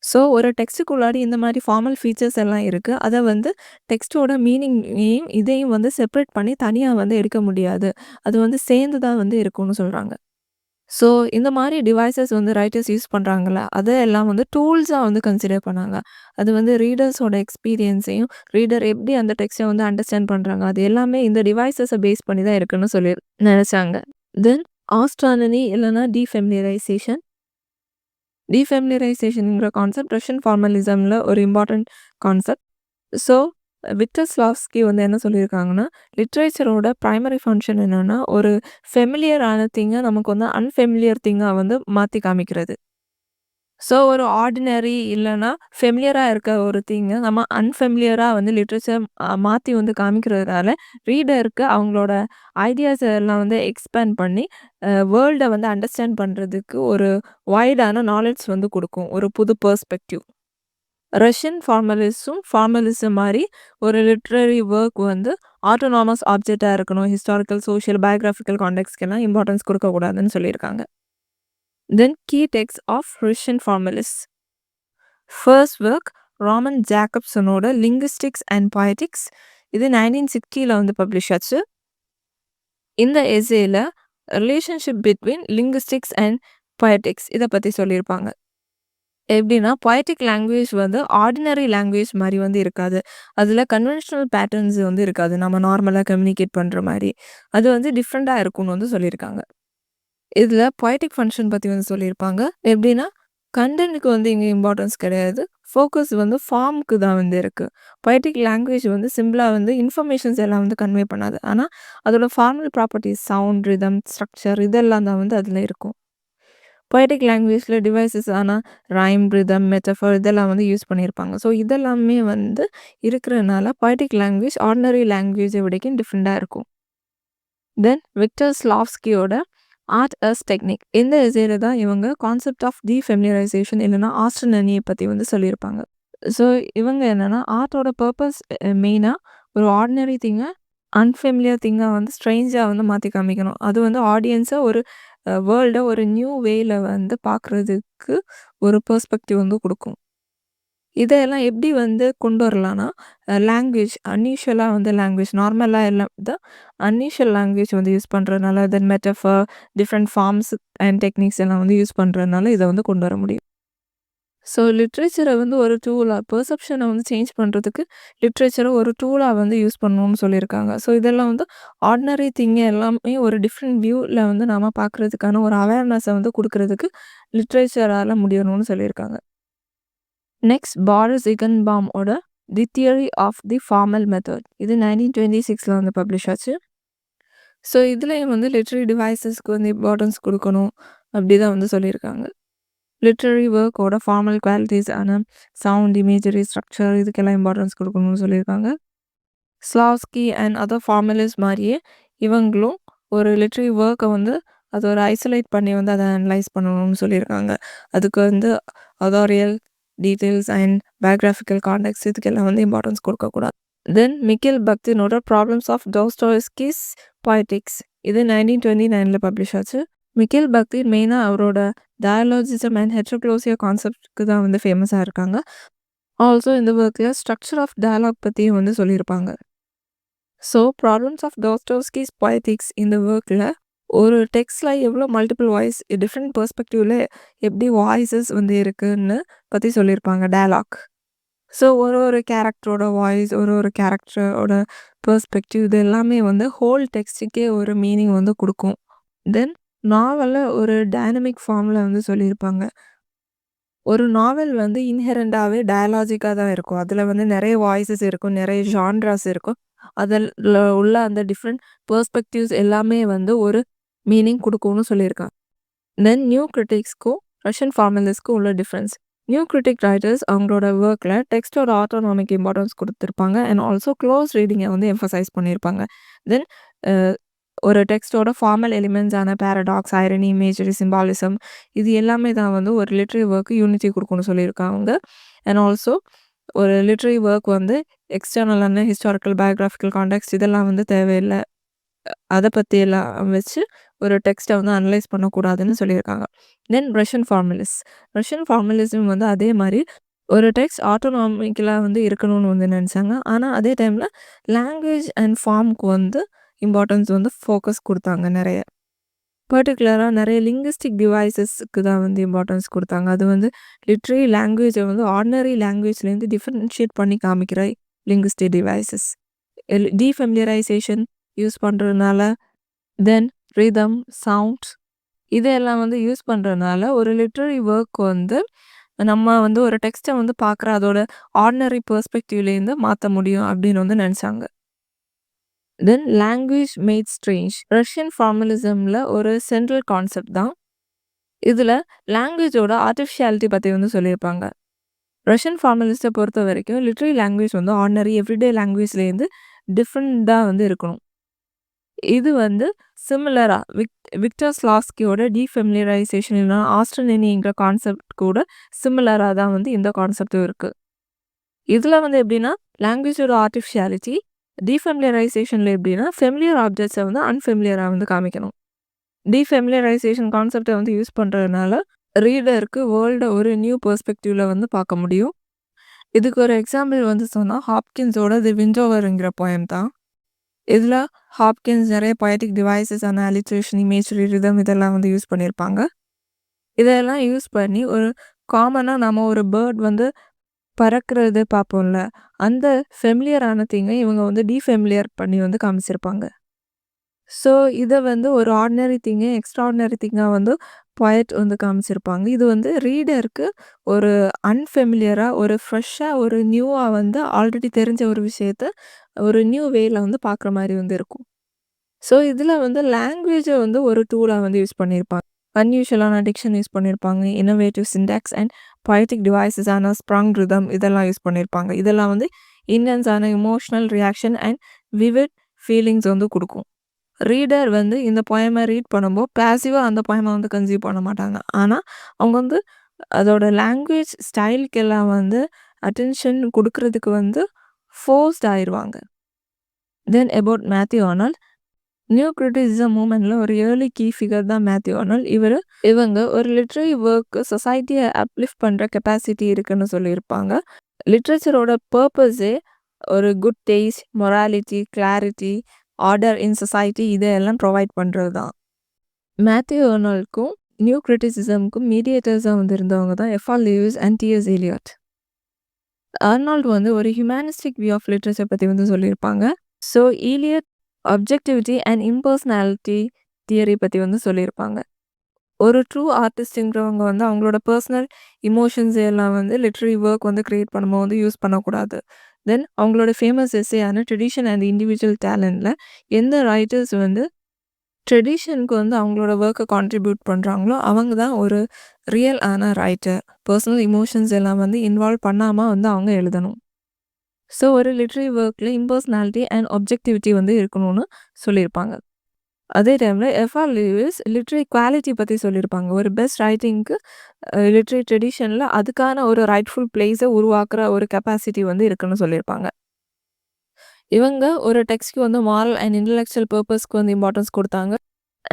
So ஒரு டெக்ஸ்ட்டுக்குள்ளாடி இந்த மாரி ஃபார்மல் ஃபீச்சர்ஸ் எல்லாம் இருக்கு. அத வந்து டெக்ஸ்ட்டோட மீனிங்கையும் இதையும் வந்து செப்பரேட் பண்ணி தனியா வந்து எடுக்க முடியாது. அது வந்து சேர்ந்து தான் வந்து இருக்கும்னு சொல்றாங்க. ஸோ இந்த மாரி டிவைசஸ் வந்து ரைட்டர்ஸ் யூஸ் பண்றாங்கல்ல, அத எல்லாம் வந்து டூல்ஸா வந்து கன்சிடர் பண்ணாங்க. அது வந்து ரீடர்ஸோட எக்ஸ்பீரியன்ஸையும், ரீடர் எப்படி அந்த டெக்ஸ்ட்ட வந்து அண்டர்ஸ்டாண்ட் பண்றாங்க, அது எல்லாமே இந்த டிவைசஸ பேஸ் பண்ணி தான் இருக்குன்னு சொல்லி நெனச்சாங்க. தென் ஆஸ்ட்ரானமி இல்லன்னா டீஃபெமிலியரைசேஷன். டீஃபெமிலியரைசேஷன்ங்கிற கான்செப்ட் ரஷ்யன் ஃபார்மலிசம்ல ஒரு இம்பார்ட்டன்ட் கான்செப்ட். ஸோ விக்டர்ஸ்லாவ்ஸ்கி வந்து என்ன சொல்லியிருக்காங்கன்னா, லிட்ரேச்சரோட பிரைமரி ஃபங்ஷன் என்னன்னா, ஒரு ஃபெமிலியர் ஆன திங்க நமக்கு வந்து அன்ஃபெமிலியர் திங்கா வந்து மாத்தி காமிக்கிறது. ஸோ ஒரு ஆர்டினரி இல்லன்னா ஃபெமிலியரா இருக்க ஒரு திங்க நம்ம அன்ஃபெமிலியரா வந்து லிட்ரேச்சர் மாத்தி வந்து காமிக்கிறதுனால, ரீடருக்கு அவங்களோட ஐடியாஸ் எல்லாம் வந்து எக்ஸ்பேண்ட் பண்ணி வேர்ல்ட வந்து அண்டர்ஸ்டாண்ட் பண்றதுக்கு ஒரு வைடான நாலெட்ஜ் வந்து குடுக்கும். ஒரு புது பெர்ஸ்பெக்டிவ். ரஷ்யன் ஃபார்மலிசம் மாரி ஒரு லிட்ரரி ஒர்க் வந்து ஆட்டோனாமஸ் ஆப்ஜெக்ட்டா இருக்கணும். ஹிஸ்டாரிக்கல், சோஷியல், பயோகிராபிக்கல் கான்டெக்ஸ்ட்க்கெல்லாம் இம்பார்ட்டன்ஸ் குடுக்கக்கூடாதுன்னு சொல்லியிருக்காங்க. Then key text of Russian formalist. First work Roman ஜேக்கப்சனோட லிங்குஸ்டிக்ஸ் அண்ட் பொயடிக்ஸ். இது 1960ல வந்து பப்ளிஷ் ஆச்சு. இந்த எஸ்ஸேல relationship between linguistics and poetics இத பத்தி சொல்லியிருப்பாங்க. எப்படின்னா, பொயட்டிக் லாங்குவேஜ் வந்து ஆர்டினரி லாங்குவேஜ் மாரி வந்து இருக்காது. அதுல கன்வென்ஷனல் பேட்டர்ன்ஸ் வந்து இருக்காது. நம்ம நார்மலா கம்யூனிகேட் பண்ற மாரி. அது வந்து டிஃப்ரெண்ட்டா இருக்கும்னு வந்து சொல்லியிருக்காங்க. இதுல பொயட்டிக் ஃபங்ஷன் பத்தி வந்து சொல்லியிருப்பாங்க. எப்படின்னா, கன்டென்ட்‌க்கு வந்து இங்க இம்பார்ட்டன்ஸ் கிடையாது. ஃபோக்கஸ் வந்து ஃபார்ம்‌க்கு தான் வந்து இருக்கு. பொயட்டிக் லாங்குவேஜ் வந்து சிம்பிளா வந்து இன்ஃபர்மேஷன்ஸ் எல்லாம் வந்து கன்வே பண்ணாது. ஆனா, அதோட formal properties sound, rhythm, structure இதெல்லாம் தான் வந்து அதுல இருக்கும். பொயட்டிக் லாங்குவேஜ்ல டிவைசஸ் ஆன ரைம், ரிதம், மெட்டஃபர் இதெல்லாம் வந்து யூஸ் பண்ணியிருப்பாங்க. ஸோ இதெல்லாமே வந்து இருக்கிறனால பொயட்டிக் லாங்குவேஜ் ஆர்டினரி லாங்குவேஜ விடக்கும் டிஃப்ரெண்ட்டா இருக்கும். தென் விக்டர் ஸ்லாவ்ஸ்கியோட ஆர்ட் அஸ் டெக்னிக். இந்த எஸ்ஸேல தான் இவங்க கான்செப்ட் ஆஃப் டீஃபெமிலியரைசேஷன் இல்லன்னா ஆஸ்ட்ரோனமிய பத்தி வந்து சொல்லியிருப்பாங்க. ஸோ இவங்க என்னன்னா, ஆர்ட்டோட பர்ப்பஸ் மெயினா ஒரு ஆர்டினரி திங்க அன்ஃபெமிலியர் திங்கா வந்து ஸ்ட்ரேஞ்சா வந்து மாத்தி காமிக்கணும். அது வந்து ஆடியன்ஸ ஒரு வேர்ல்ட ஒரு நியூ வேல வந்து பார்க்குறதுக்கு ஒரு பெர்ஸ்பெக்டிவ் வந்து குடுக்கும். இதெல்லாம் எப்படி வந்து கொண்டு வரலான்னா, லாங்குவேஜ் அன்யூஷுவலா வந்து லாங்குவேஜ் நார்மலா எல்லாம் அன்யூஷுவல் லாங்குவேஜ் வந்து யூஸ் பண்றதுனால, then metaphor, different forms and techniques எல்லாம் வந்து யூஸ் பண்றதுனால இத வந்து கொண்டு வர முடியும். ஸோ லிட்ரேச்சர வந்து ஒரு டூலா பெர்செப்ஷன வந்து சேஞ்ச் பண்றதுக்கு லிட்ரேச்சர ஒரு டூலா வந்து யூஸ் பண்ணணும்னு சொல்லியிருக்காங்க. ஸோ இதெல்லாம் வந்து ஆர்டினரி திங் எல்லாமே ஒரு டிஃப்ரெண்ட் வியூல வந்து நாம பார்க்குறதுக்கான ஒரு அவேர்னஸ வந்து குடுக்குறதுக்கு லிட்ரேச்சரால முடியணும்னு சொல்லியிருக்காங்க. நெக்ஸ்ட் பாரிஸ் இகன்பாமோட the theory of the formal method. இது 1926ல வந்து பப்ளிஷ் ஆச்சு. ஸோ இதுலயும் வந்து லிட்ரரி டிவைசஸ்க்கு வந்து இம்பார்ட்டன்ஸ் குடுக்கணும். அப்படிதான் வந்து சொல்லியிருக்காங்க. லிட்ரரி ஒர்க்கோட ஃபார்மல் குவாலிட்டீஸ் ஆன சவுண்ட், இமேஜரி, ஸ்ட்ரக்சர் இதுக்கெல்லாம் இம்பார்ட்டன்ஸ் குடுக்கணும்னு சொல்லியிருக்காங்க. ஸ்லாவ்ஸ்கி அண்ட் அதர் ஃபார்மலிஸ்ட் மாரியே இவங்களும் ஒரு லிட்ரரி ஒர்க்க வந்து அத ஒரு ஐசோலேட் பண்ணி வந்து அத அனலைஸ் பண்ணணும்னு சொல்லியிருக்காங்க. அதுக்கு வந்து authorial details and biographical context இதுக்கெல்லாம் வந்து இம்பார்ட்டன்ஸ் குடுக்கக்கூடாது. தென் மிக்கேல் பக்தினோட ப்ராப்ளம்ஸ் ஆஃப் டாஸ்டாய்ஸ்கிஸ் பொயடிக்ஸ். இது 1929ல பப்ளிஷ் ஆச்சு. மிக்கேல் பக்தின் மெயினா அவரோட டயலாஜிசம் அண்ட் ஹெட்ரோக்ளோசியா கான்செப்ட்க்கு தான் வந்து ஃபேமஸா இருக்காங்க. ஆல்சோ இந்த ஒர்க்ல ஸ்ட்ரக்சர் ஆஃப் டயலாக் பத்தியும் வந்து சொல்லியிருப்பாங்க. ஸோ ப்ராப்ளம்ஸ் ஆஃப் டாஸ்டாய்ஸ்கிஸ் பொயடிக்ஸ் இந்த ஒர்க்ல ஒரு டெக்ஸ்ட்ல எவ்வளோ மல்டிபிள் வாய்ஸ் டிஃப்ரெண்ட் பெர்ஸ்பெக்டிவ்ல எப்படி வாய்ஸஸ் வந்து இருக்குன்னு பத்தி சொல்லியிருப்பாங்க டயலாக். ஸோ ஒரு கேரக்டரோட வாய்ஸ், ஒரு கேரக்டரோட பெர்ஸ்பெக்டிவ் இது எல்லாமே வந்து ஹோல் டெக்ஸ்ட்டுக்கே ஒரு மீனிங் வந்து குடுக்கும். தென் நாவல ஒரு டைனமிக் ஃபார்ம்ல வந்து சொல்லியிருப்பாங்க. ஒரு நாவல் வந்து இன்ஹெரண்டாவே டயலாஜிக்கா தான் இருக்கும். அதுல வந்து நெறைய வாய்ஸஸ் இருக்கும், நெறைய ஜான்ராஸ் இருக்கும். அதுல உள்ள அந்த டிஃப்ரெண்ட் பெர்ஸ்பெக்டிவ்ஸ் எல்லாமே வந்து ஒரு மீனிங் குடுக்கும்னு சொல்லியிருக்காங்க. தென் நியூ கிரிட்டிக்ஸ்க்கும் ரஷ்யன் ஃபார்மலிஸ்ட்க்கும் உள்ள டிஃபரன்ஸ். நியூ கிரிட்டிக் ரைட்டர்ஸ் அவங்களோட ஒர்க்ல டெக்ஸ்ட்டோட ஆட்டோனாமிக்கு இம்பார்ட்டன்ஸ் குடுத்திருப்பாங்க. அண்ட் ஆல்சோ க்ளோஸ் ரீடிங்க வந்து எம்பசைஸ் பண்ணியிருப்பாங்க. தென் ஒரு டெக்ஸ்ட்டோட ஃபார்மல் எலிமெண்ட்ஸ் ஆன பாரடாக்ஸ், ஐரணி, இமேஜரி, சிம்பாலிசம் இது எல்லாமே தான் வந்து ஒரு லிட்ரரி ஒர்க்கு யூனிட்டி குடுக்கும்னு சொல்லியிருக்காங்க. அண்ட் ஆல்சோ ஒரு லிட்ரரி ஒர்க் வந்து எக்ஸ்டர்னலான ஹிஸ்டாரிக்கல், பயோகிராபிக்கல் கான்டெக்ஸ்ட் இதெல்லாம் வந்து தேவையில்ல. அத பத்தியெல்லாம் வச்சு ஒரு டெக்ஸ்ட்ட வந்து அனலைஸ் பண்ணக்கூடாதுன்னு சொல்லியிருக்காங்க. தென் ரஷ்யன் ஃபார்மலிசம் வந்து அதே மாரி ஒரு டெக்ஸ்ட் ஆட்டோனாமிக்கலா வந்து இருக்கணும்னு வந்து நெனச்சாங்க. ஆனா அதே டைம்ல லாங்குவேஜ் அண்ட் ஃபார்ம்க்கு வந்து இம்பார்ட்டன்ஸ் வந்து ஃபோக்கஸ் குடுத்தாங்க நெறைய. பர்ட்டிகுலரா நெறைய லிங்குஸ்டிக் டிவைஸஸ்க்கு தான் வந்து இம்பார்ட்டன்ஸ் குடுத்தாங்க. அது வந்து லிட்ரரி லாங்குவேஜ வந்து ஆர்டினரி லாங்குவேஜ்லேருந்து டிஃபரன்ஷியேட் பண்ணி காமிக்கிற லிங்குஸ்டிக் டிவைஸஸ். டீஃபெமிலியரைசேஷன் யூஸ் பண்றதுனால, தென் ரிதம், சவுண்ட்ஸ் இதெல்லாம் வந்து யூஸ் பண்றதுனால ஒரு லிட்ரரி ஒர்க் வந்து நம்ம வந்து ஒரு டெக்ஸ்ட்ட வந்து பார்க்குற அதோட ஆர்டினரி பெர்ஸ்பெக்டிவ்லேருந்து மாத்த முடியும் அப்படின்னு வந்து நெனச்சாங்க. தென் லாங்குவேஜ் மேட் ஸ்ட்ரேஞ்ச் ரஷ்யன் ஃபார்மலிசம்ல ஒரு சென்ட்ரல் கான்செப்ட் தான். இதுல லாங்குவேஜோட ஆர்டிஃபிஷியாலிட்டி பத்தி வந்து சொல்லியிருப்பாங்க. ரஷ்யன் ஃபார்மலிஸ்ட்ட பொறுத்த வரைக்கும் லிட்ரரி லாங்குவேஜ் வந்து ஆர்டினரி எவ்ரிடே லாங்குவேஜ்லேருந்து டிஃப்ரெண்ட்டா வந்து இருக்கணும். இது வந்து சிமிலரா விக்டர் ஸ்லாவ்ஸ்கியோட டீஃபெமிலியரைசேஷன் இல்லைனா ஆஸ்ட்ரோனமிங்கிற கான்செப்ட் கூட சிமிலரா தான் வந்து இந்த கான்செப்ட்டும் இருக்கு. இதுல வந்து எப்படின்னா லாங்குவேஜோட ஆர்டிஃபிஷியாலிட்டி, டீஃபெமிலியரைசேஷன்ல எப்படின்னா ஃபெமிலியர் ஆப்ஜெக்ட்ஸை வந்து அன்ஃபெமிலியரா வந்து காமிக்கணும். டீஃபெமிலியரைசேஷன் கான்செப்டை வந்து யூஸ் பண்றதுனால ரீடருக்கு வேர்ல்ட ஒரு நியூ பெர்ஸ்பெக்டிவ்ல வந்து பார்க்க முடியும். இதுக்கு ஒரு எக்ஸாம்பிள் வந்து சொன்னா ஹாப்கின்ஸோட தி விண்டோவர்ங்கிற போயம் தான். இதுல ஹாப்கின்ஸ் நிறைய பொயட்டிக் டிவைசஸ் ஆன அலிட்ரேஷன், இமேஜரி, ரிதம் இதெல்லாம் வந்து யூஸ் பண்ணியிருப்பாங்க. இதெல்லாம் யூஸ் பண்ணி ஒரு காமனா நம்ம ஒரு பேர்ட் வந்து பறக்கிறது பார்ப்போம்ல, அந்த ஃபெமிலியரான திங்கை இவங்க வந்து டீஃபெமிலியர் பண்ணி வந்து காமிச்சிருப்பாங்க. ஸோ இத வந்து ஒரு ஆர்டினரி திங்க எக்ஸ்ட்ராஆர்டினரி திங்கா வந்து பொயட் வந்து காமிச்சிருப்பாங்க. இது வந்து ரீடருக்கு ஒரு அன்ஃபெமிலியரா, ஒரு ஃப்ரெஷ்ஷா, ஒரு நியூவா வந்து ஆல்ரெடி தெரிஞ்ச ஒரு விஷயத்த ஒரு நியூ வேல வந்து பார்க்குற மாரி வந்து இருக்கும். ஸோ இதுல வந்து லாங்குவேஜ வந்து ஒரு டூலா வந்து யூஸ் பண்ணியிருப்பாங்க. அன்யூஷுவலான டிக்ஷன் யூஸ் பண்ணியிருப்பாங்க. இன்னோவேட்டிவ் சின்டாக்ஸ் அண்ட் பொயட்டிக் டிவைஸஸான ஸ்ப்ரங் ரிதம் இதெல்லாம் யூஸ் பண்ணியிருப்பாங்க. இதெல்லாம் வந்து இன்டென்ஸான emotional reaction and vivid feelings வந்து குடுக்கும். ரீடர் வந்து இந்த பொயம ரீட் பண்ணும்போது பேசிவா அந்த பொயம வந்து கன்சியூம் பண்ண மாட்டாங்க. ஆனா அவங்க வந்து அதோட லாங்குவேஜ் ஸ்டைலுக்கெல்லாம் வந்து அட்டென்ஷன் குடுக்குறதுக்கு வந்து ஃபோர்ஸ்ட் ஆயிருவாங்க. Then about Matthew Arnold. New criticism மூவ்மெண்ட்ல ஒரு ஏர்லி கீ ஃபிகர் தான் மேத்யூ ஆர்னால்ட். இவங்க ஒரு லிட்ரரி ஒர்க் சொசைட்டியை அப்லிஃப்ட் பண்ற கெப்பாசிட்டி இருக்குன்னு சொல்லியிருப்பாங்க. லிட்ரேச்சரோட பர்பஸே ஒரு good taste, morality, clarity, order in society இதெல்லாம் ப்ரொவைட் பண்றது தான். மேத்யூ ஆர்னால்டுக்கும் நியூ கிரிட்டிசிசம்க்கும் மீடியேட்டர்ஸாக வந்து இருந்தவங்க தான் F R. Leavis and T S. Eliot. Arnold வந்து ஒரு ஹியூமனிஸ்டிக் வியூ ஆஃப் லிட்ரேச்சர் பற்றி வந்து சொல்லியிருப்பாங்க. So Eliot objectivity and impersonality theory பற்றி வந்து சொல்லியிருப்பாங்க. ஒரு ட்ரூ ஆர்டிஸ்ட்ங்கிறவங்க வந்து அவங்களோட பர்சனல் இமோஷன்ஸ் எல்லாம் வந்து லிட்ரரி ஒர்க் வந்து கிரியேட் பண்ணும்போது வந்து யூஸ் பண்ணக்கூடாது. தென் அவங்களோட ஃபேமஸ் எஸ்ஸேயான ட்ரெடிஷன் அண்ட் இண்டிவிஜுவல் டேலண்ட்டில் எந்த ரைட்டர்ஸ் வந்து ட்ரெடிஷனுக்கு வந்து அவங்களோட ஒர்க்கை கான்ட்ரிபியூட் பண்ணுறாங்களோ அவங்க தான் ஒரு ரியல் ஆன ரைட்டர். பர்சனல் இமோஷன்ஸ் எல்லாம் வந்து இன்வால்வ் பண்ணாமல் வந்து அவங்க எழுதணும். ஸோ ஒரு லிட்ரரி ஒர்க்கில் இம்பர்சனாலிட்டி அண்ட் ஆப்ஜெக்டிவிட்டி வந்து இருக்கணும்னு சொல்லியிருப்பாங்க. அதே டைமில் எஃப்.ஆர். லூயிஸ் லிட்ரரி குவாலிட்டி பற்றி சொல்லியிருப்பாங்க. ஒரு பெஸ்ட் ரைட்டிங்க்கு லிட்ரரி ட்ரெடிஷனில் அதுக்கான ஒரு ரைட்ஃபுல் பிளேஸை உருவாக்குற ஒரு கெப்பாசிட்டி வந்து இருக்குன்னு சொல்லியிருப்பாங்க. இவங்க ஒரு டெக்ஸ்ட்க்கு வந்து மாரல் அண்ட் இன்டலெக்சுவல் பர்பஸ்க்கு வந்து இம்பார்ட்டன்ஸ் கொடுத்தாங்க.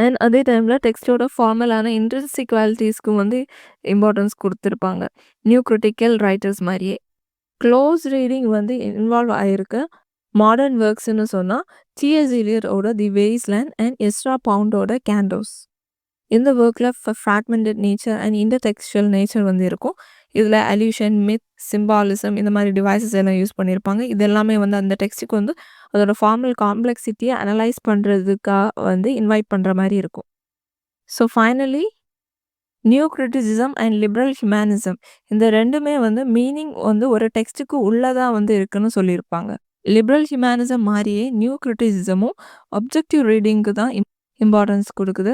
அண்ட் அதே டைமில் டெக்ஸ்டோட ஃபார்மலான இன்ட்ரின்சிக் குவாலிட்டிஸ்க்கும் வந்து இம்பார்ட்டன்ஸ் கொடுத்துருப்பாங்க. நியூ கிரிட்டிக்கல் ரைட்டர்ஸ் மாதிரியே. க்ளோஸ் ரீடிங் வந்து இன்வால்வ் ஆகிருக்க மாடர்ன் ஒர்க்ஸ்ன்னு சொன்னால் டி.எஸ். எலியட்டோட தி வேஸ்ட்லேண்ட் அண்ட் எஸ்ரா பவுண்டோட கேண்டோஸ். இந்த ஒர்க்கில் fragmented nature and intertextual nature வந்து இருக்கும். இதில் அல்யூஷன், மித், சிம்பாலிசம் இந்த மாதிரி டிவைசஸ் எல்லாம் யூஸ் பண்ணியிருப்பாங்க. இது எல்லாமே வந்து அந்த டெக்ஸ்ட்டுக்கு வந்து அதோட ஃபார்மல் காம்ப்ளெக்சிட்டியை அனலைஸ் பண்ணுறதுக்காக வந்து இன்வைட் பண்ணுற மாதிரி இருக்கும். So finally new criticism and liberal humanism இந்த ரெண்டுமே வந்து மீனிங் வந்து ஒரு டெக்ஸ்ட்டுக்கு உள்ளதாக வந்து இருக்குன்னு சொல்லியிருப்பாங்க. லிபரல் ஹியூமனிசம் மாதிரியே நியூ கிரிட்டிசிசமும் அப்ஜெக்டிவ் ரீடிங்க்கு தான் இம்பார்ட்டன்ஸ் கொடுக்குது.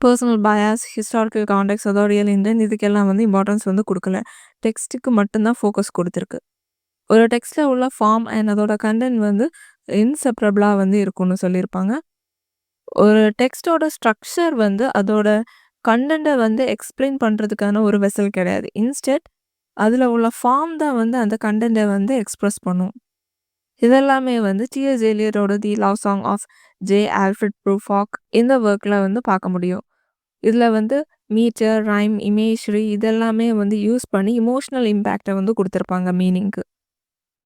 Personal bias, historical context, authorial intent இதுக்கெல்லாம் வந்து இம்பார்ட்டன்ஸ் வந்து கொடுக்கல. டெக்ஸ்ட்டுக்கு மட்டும்தான் ஃபோக்கஸ் கொடுத்துருக்கு. ஒரு டெக்ஸ்ட்டில் உள்ள ஃபார்ம் அண்ட் அதோட கண்டென்ட் வந்து இன்செப்பரபிளாக வந்து இருக்கும்னு சொல்லியிருப்பாங்க. ஒரு டெக்ஸ்டோட ஸ்ட்ரக்சர் வந்து அதோட கண்டென்ட்டை வந்து எக்ஸ்பிளைன் பண்ணுறதுக்கான ஒரு வெசல் கிடையாது. இன்ஸ்டெட் அதில் உள்ள ஃபார்ம் தான் வந்து அந்த கண்டென்ட்டை வந்து எக்ஸ்ப்ரெஸ் பண்ணும். இதெல்லாமே வந்து T.S. எலியட்டோட the love song of J. Alfred Prufrock இந்த ஒர்க்ல வந்து பார்க்க முடியும். இதுல வந்து மீட்டர், ரைம், இமேஜரி இதெல்லாமே வந்து யூஸ் பண்ணி எமோஷனல் இம்பேக்ட்ட வந்து குடுத்திருப்பாங்க மீனிங்க்கு.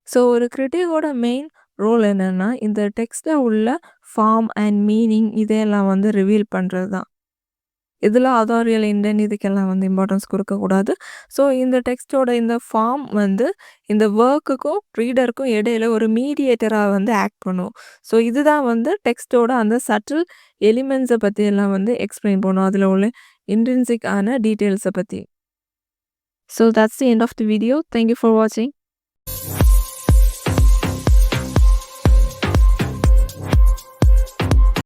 ஸோ ஒரு கிரிட்டிக்கோட மெயின் ரோல் என்னன்னா, இந்த டெக்ஸ்ட்ல உள்ள ஃபார்ம் அண்ட் மீனிங் இதெல்லாம் வந்து ரிவீல் பண்றது தான். இதுல ஆதாரியல் இன்டென்ட் இதுக்கெல்லாம் வந்து இம்பார்ட்டன்ஸ் குடுக்கக்கூடாது. ஸோ இந்த டெக்ஸ்ட்டோட இந்த ஃபார்ம் வந்து இந்த ஒர்க்குக்கும், ரீடருக்கும் இடையில ஒரு மீடியேட்டரா வந்து ஆக்ட் பண்ணும். ஸோ இதுதான் வந்து டெக்ஸ்ட்டோட அந்த சட்டில் எலிமெண்ட்ஸ பத்தி எல்லாம் வந்து எக்ஸ்பிளைன் பண்ணும். அதுல உள்ள இன்ட்ரின்சிக் ஆன டீட்டெயில்ஸ பத்தி. So that's the end of the video. Thank you for வாட்சிங்.